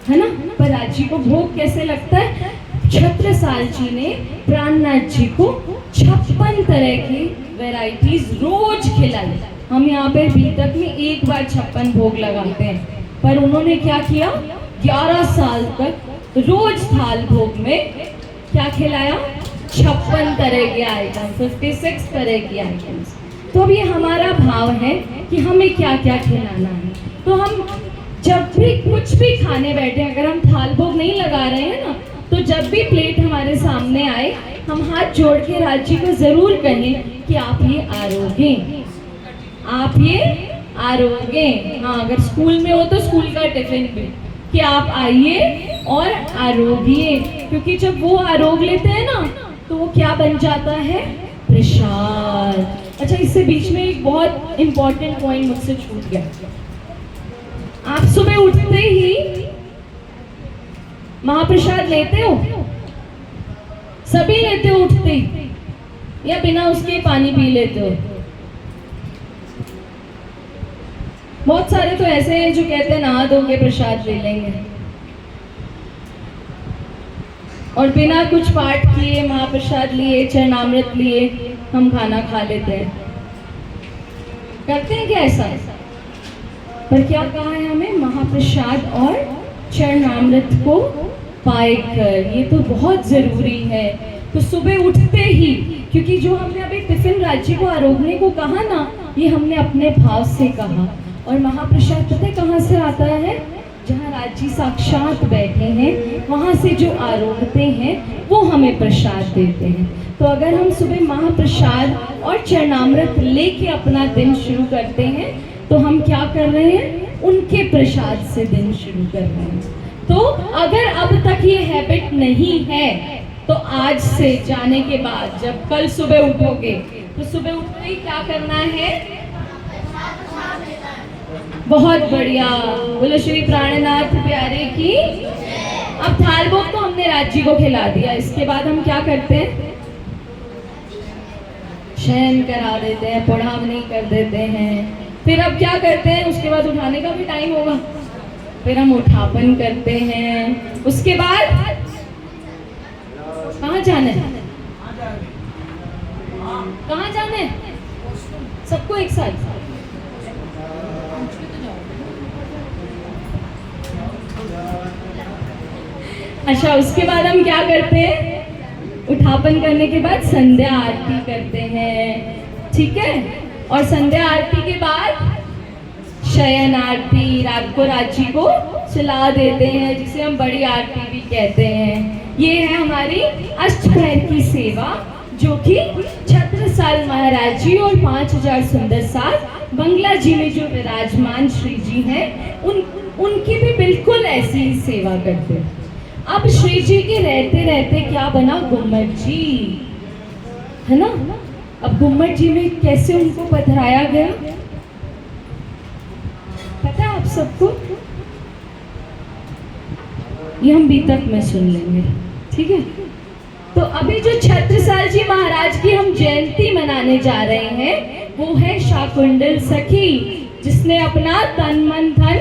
है ना। पर राज्य को भोग कैसे लगता है? छत्रसाल जी ने प्राणनाथ जी को 56 तरह की वैरायटीज रोज खिलाई। हम यहाँ पे बीतक में एक बार 56 भोग लगाते हैं, पर उन्होंने क्या किया? 11 साल तक रोज थाल भोग में क्या खिलाया? 56 तरह के आइटम, 56 तरह की आइटम्स। तो अब ये हमारा भाव है कि हमें क्या क्या खिलाना है। तो हम जब भी कुछ भी खाने बैठे, अगर हम थाल भोग नहीं लगा रहे हैं ना, तो जब भी प्लेट हमारे सामने आए, हम हाथ जोड़ के राज्य को जरूर कहें कि आप ये आरोगे, आप ये आरोगे। हाँ, अगर स्कूल में हो तो स्कूल का टिफिन भी कि आप आइए और आरोगिए, क्योंकि जब वो आरोग लेते हैं ना तो वो क्या बन जाता है? प्रसाद। अच्छा, इससे बीच में एक बहुत इंपॉर्टेंट पॉइंट मुझसे छूट गया। आप सुबह उठते ही महाप्रसाद लेते हो? सभी लेते हो उठते ही, या बिना उसके पानी पी लेते हो? बहुत सारे तो ऐसे हैं जो कहते हैं नहा धो के प्रसाद ले लेंगे, और बिना कुछ पाठ किए, महाप्रसाद लिए, चरणामृत लिए हम खाना खा लेते हैं। करते हैं क्या ऐसा? पर क्या कहा है हमें? महाप्रसाद और चरणामृत को पाएकर, ये तो बहुत जरूरी है। तो सुबह उठते ही, क्योंकि जो हमने अभी टिफिन राज्य को आरोगने को कहा ना, ये हमने अपने भाव से कहा। और महाप्रसाद पता है कहाँ से आता है? जहाँ राज्य साक्षात बैठे हैं, वहाँ से जो आरोगते हैं वो हमें प्रसाद देते हैं। तो अगर हम सुबह महाप्रसाद और चरणामृत लेके अपना दिन शुरू करते हैं, तो हम क्या कर रहे हैं? उनके प्रसाद से दिन शुरू कर रहे हैं। तो अगर अब तक ये हैबिट नहीं है, तो आज से जाने के बाद जब कल सुबह उठोगे, तो सुबह उठते ही क्या करना है? बहुत बढ़िया, बोलो श्री प्राणनाथ प्यारे की। अब थाल भोग तो हमने राज्य को खिला दिया, इसके बाद हम क्या करते हैं? शयन करा देते हैं, पढ़ावनी कर देते हैं। फिर अब क्या करते हैं? उसके बाद उठाने का भी टाइम होगा, फिर हम उठापन करते हैं। उसके बाद कहाँ जाना है? कहाँ जाना है सबको एक साथ? अच्छा, उसके बाद हम क्या करते हैं? उठापन करने के बाद संध्या आरती करते हैं, ठीक है। और संध्या आरती के बाद शयन आरती, रात को राज्य को सुला देते हैं, जिसे हम बड़ी आरती भी कहते हैं। ये है हमारी अष्टप्रहर की सेवा, जो कि छत्रसाल महाराज जी और 5000 सुंदर साथ बंगला जी में जो विराजमान श्री जी हैं, उनकी भी बिल्कुल ऐसी ही सेवा करते हैं। अब श्री जी के रहते रहते क्या बना? गुम्मट जी, है ना। अब गुम्मट जी में कैसे उनको पधराया गया पता है आप सबको? ये हम बीतक में सुन लेंगे, ठीक है। तो अभी जो छत्रसाल जी महाराज की हम जयंती मनाने जा रहे हैं, वो है शाकुंडल सखी, जिसने अपना तन मन धन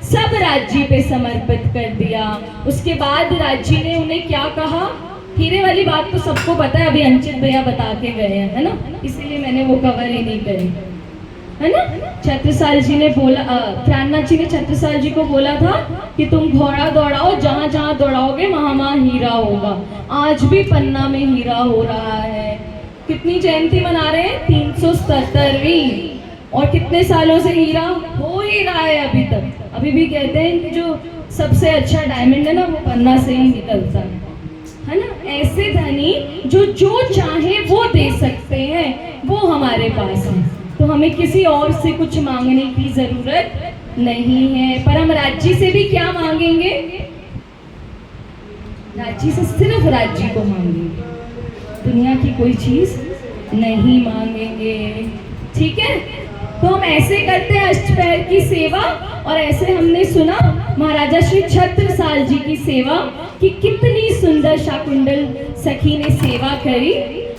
सब राज्य पे समर्पित कर दिया। उसके बाद राज्य ने उन्हें क्या कहा? हीरे वाली बात तो सबको पता है, अभी अंचित भैया बता के गए हैं, है ना, इसीलिए मैंने वो कवर ही नहीं करी, है ना। छत्रसाल जी ने बोला, प्राणनाथ जी ने छत्रसाल जी को बोला था कि तुम घोड़ा दौड़ाओ, जहाँ जहाँ दौड़ाओगे वहाँ वहाँ हीरा होगा। आज भी पन्ना में हीरा हो रहा है। कितनी जयंती मना रहे हैं? 377वीं। और कितने सालों से हीरा हो ही रहा है अभी तक। अभी भी कहते हैं कि जो सबसे अच्छा डायमंड है ना, वो पन्ना से ही निकलता है ना। ऐसे धनी जो जो चाहे वो दे सकते हैं, वो हमारे पास है। तो हमें किसी और से कुछ मांगने की जरूरत नहीं है। पर हम राज्य से भी क्या मांगेंगे? राज्य से सिर्फ राज्य को मांगेंगे, दुनिया की कोई चीज नहीं मांगेंगे, ठीक है। तो हम ऐसे करते हैं अष्टप्रहर की सेवा। और ऐसे हमने सुना महाराजा श्री छत्रसाल जी की सेवा कि कितनी सुंदर शाकुंडल सखी ने सेवा करी।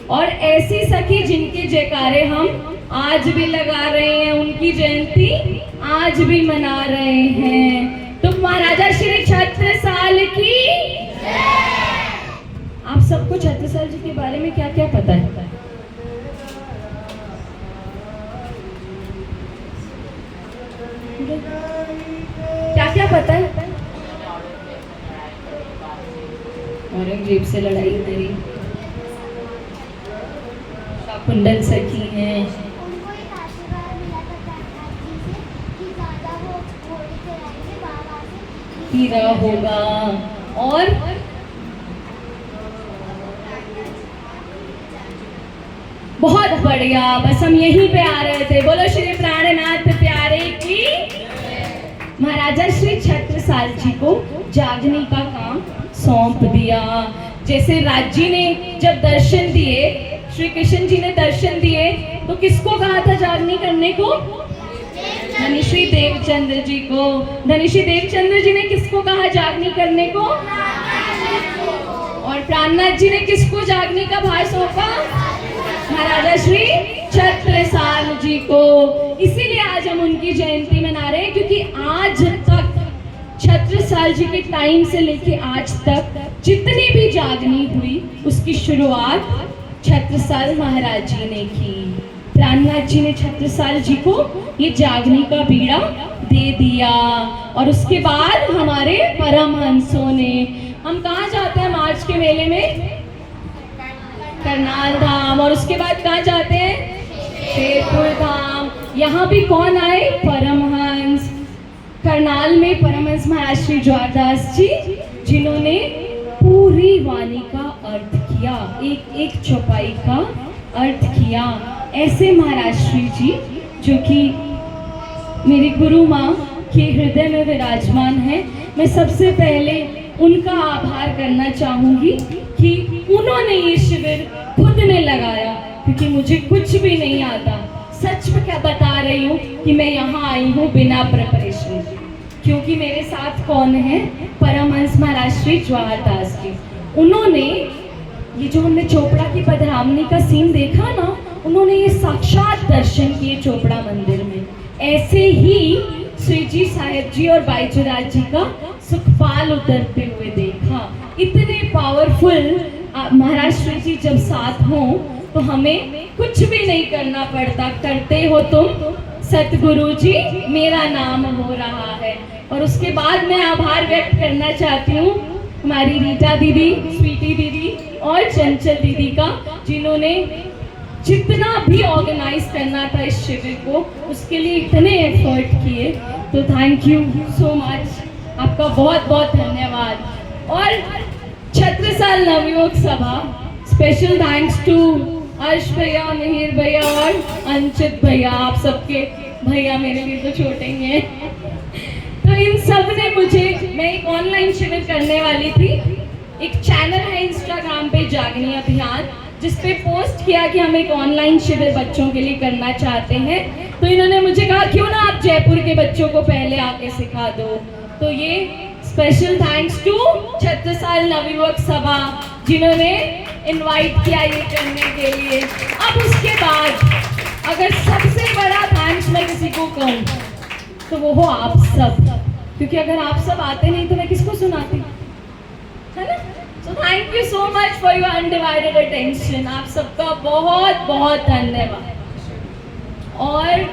और ऐसी सखी जिनके जयकारे हम आज भी लगा रहे हैं, उनकी जयंती आज भी मना रहे हैं। तो महाराजा श्री छत्रसाल की। आप सबको छत्रसाल जी के बारे में क्या क्या पता है? क्या क्या पता है? औरंगजेब से लड़ाई करी, शाकुंडल सखी हैं, उनको एक आशीर्वाद मिला था प्राणनाथ जी से कि ज़्यादा वो घोड़े चलाएंगे, बाबा से हीरा होगा। और बहुत बढ़िया, बस हम यहीं पे आ रहे थे। बोलो श्री प्राणनाथ प्यारे की। महाराजा श्री छत्रसाल जी को जागने का काम सौंप दिया। जैसे राज्य ने जब दर्शन दिए, श्री कृष्ण जी ने दर्शन दिए, तो किसको कहा था जागनी करने को? धनिश्री देवचंद्र जी को। धनिश्री देवचंद्र जी ने किसको कहा जागनी करने को? और प्राणनाथ जी ने किसको जागने का भार सौंपा? महाराजा श्री छत्रसाल जी को। इसीलिए आज हम उनकी जयंती मना रहे हैं, क्योंकि आज तक छत्रसाल जी के टाइम से लेके आज तक जितनी भी जागनी हुई, उसकी शुरुआत छत्रसाल महाराज जी ने की। प्राणनाथ जी ने छत्रसाल जी को ये जागनी का बीड़ा दे दिया। और उसके बाद हमारे परमहंसों ने, हम कहाँ जाते हैं मार्च के मेले में? करनाल धाम। और उसके बाद कहाँ जाते हैं? शेरपुर धाम। यहाँ भी कौन आए? परमहंस। करनाल में परमहंस महाराज श्री ज्वारदास जी, जिन्होंने पूरी वाणी का अर्थ किया, एक एक चौपाई का अर्थ किया। ऐसे महाराज श्री जी जो कि मेरी गुरु माँ के हृदय में विराजमान है। मैं सबसे पहले उनका आभार करना चाहूँगी कि उन्होंने ये शिविर खुद ने लगाया, क्योंकि मुझे कुछ भी नहीं आता। सच में क्या बता रही हूँ कि मैं यहाँ आई हूँ बिना प्रिपरेशन के, क्योंकि मेरे साथ कौन है? परमहंस महाराज श्री ज्वारदास जी। उन्होंने ये जो हमने चोपड़ा की पधरामनी का सीन देखा ना, उन्होंने ये साक्षात दर्शन किए चोपड़ा मंदिर में। ऐसे ही श्री जी साहेब जी और बाईचुराज जी का सुखपाल उतरते हुए देखा। इतने पावरफुल महाराज श्री जी जब साथ हों तो हमें कुछ भी नहीं करना पड़ता, करते हो तुम सतगुरु जी मेरा नाम हो रहा है। और उसके बाद मैं आभार व्यक्त करना चाहती हूँ हमारी रीटा दीदी, स्वीटी दीदी और चंचल दीदी का, जिन्होंने जितना भी ऑर्गेनाइज करना था इस शिविर को उसके लिए इतने एफर्ट किए। तो थैंक यू सो मच, आपका बहुत बहुत धन्यवाद। और छत्रसाल नवयुवक सभा, स्पेशल थैंक्स टू अर्श भैया, मिहिर भैया और अंचित भैया, आप सबके भैया मेरे लिए तो छोटे ही हैं। तो इन सब ने मुझे, मैं एक ऑनलाइन शिविर करने वाली थी, एक चैनल है इंस्टाग्राम पे जागनी अभियान, जिस पे पोस्ट किया कि हम एक ऑनलाइन शिविर बच्चों के लिए करना चाहते हैं। तो इन्होंने मुझे कहा क्यों ना आप जयपुर के बच्चों को पहले आके सिखा दो। तो ये स्पेशल थैंक्स टू छत्रसाल नवयुवक सभा जिन्होंने इनवाइट किया ये करने के लिए। अब उसके बाद अगर सबसे बड़ा थैंक्स मैं किसी को कहूँ तो वो हो आप सब, क्योंकि अगर आप सब आते नहीं तो मैं किसको सुनाती, है ना। So thank you so much for your undivided attention, आप सबका बहुत बहुत धन्यवाद। और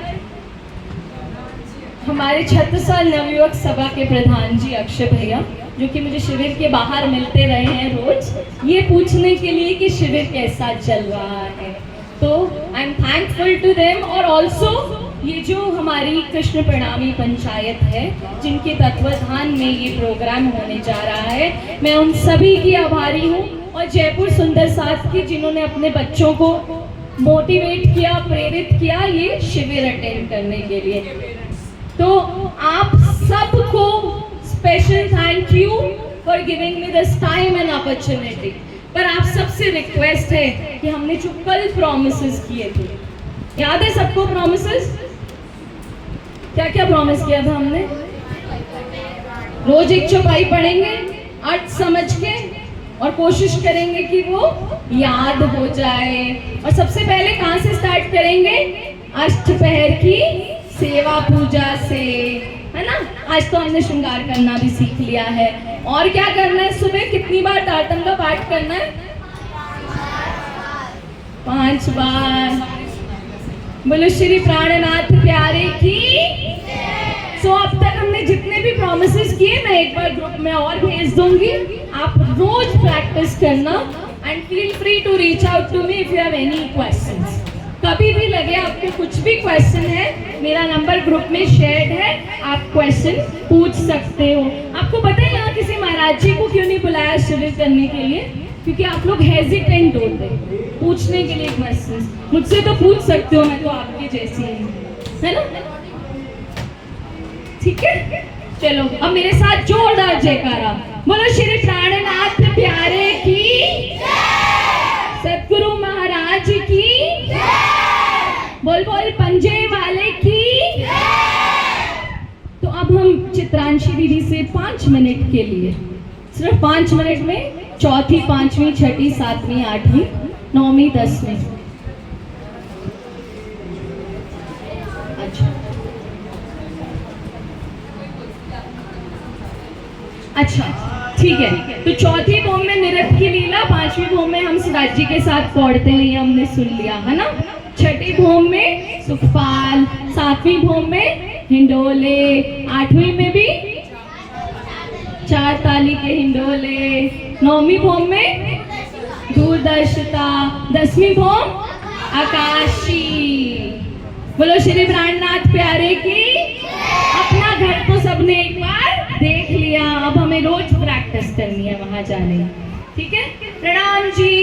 हमारे छत्रसाल नवयुवक सभा के प्रधान जी अक्षय भैया, जो कि मुझे शिविर के बाहर मिलते रहे हैं रोज, ये पूछने के लिए कि शिविर कैसा चल रहा है। तो I am thankful to them. और ऑल्सो ये जो हमारी कृष्ण प्रणामी पंचायत है, जिनके तत्वाधान में ये प्रोग्राम होने जा रहा है, मैं उन सभी की आभारी हूँ। और जयपुर सुंदर साथ की, जिन्होंने अपने बच्चों को मोटिवेट किया, प्रेरित किया ये शिविर अटेंड करने के लिए। तो आप सबको special thank you for giving me this time and opportunity. पर आप सबसे रिक्वेस्ट है कि हमने जो कल प्रॉमिसेस किए थे, याद है सबको प्रॉमिसेस? क्या क्या प्रॉमिस किया था हमने? रोज एक चौपाई पढ़ेंगे अर्थ समझ के, और कोशिश करेंगे कि वो याद हो जाए। और सबसे पहले कहाँ से स्टार्ट करेंगे? अष्टपहर की सेवा पूजा से, है ना। आज तो हमने श्रृंगार करना भी सीख लिया है। और क्या करना है? सुबह कितनी बार तारतम का पाठ करना है? 5 बार। बोलो श्री प्राणनाथ प्यारे की। सो अब तक हमने जितने भी प्रॉमिसेस किए मैं एक बार ग्रुप में और भेज दूंगी, आप रोज प्रैक्टिस करना। And feel free to reach out to me if you have any questions. कभी भी लगे आपको कुछ भी क्वेश्चन है, मेरा नंबर ग्रुप में शेयर्ड है, आप क्वेश्चन पूछ सकते हो। आपको पता है यहाँ किसी महाराज जी को क्यों नहीं बुलाया शिविर करने के लिए? क्योंकि आप लोग हेजिटेंट होते पूछने के लिए क्वेश्चंस। मुझसे तो पूछ सकते हो, मैं तो आपके जैसी हूँ, है ना। ठीक है, चलो अब मेरे साथ जोरदार जयकारा। बोलो श्री प्राणनाथ प्यारे की, सतगुरु महाराज की, बोल बोल पंजे वाले की। तो अब हम चित्रांशी दीदी से 5 मिनट के लिए, सिर्फ 5 मिनट में चौथी, 5वीं, 6ठी, 7वीं, 8वीं, 9वीं, 10वीं। अच्छा ठीक है। तो चौथी भोम में निरथ की लीला, 5वीं भोम में हम सिराज जी के साथ पढ़ते हैं, ये हमने सुन लिया, है ना। 6ठी भोम में सुखपाल, 7वीं भोम में हिंडोले, 8वीं में भी 4 ताली के हिंडोले, 9वीं भोम में दूरदर्शिता, 10वीं भोम आकाशी। बोलो श्री प्राणनाथ प्यारे की। अपना घर तो सबने एक बार देख लिया, अब हमें रोज प्रैक्टिस करनी है वहां जाने। ठीक है, प्रणाम जी।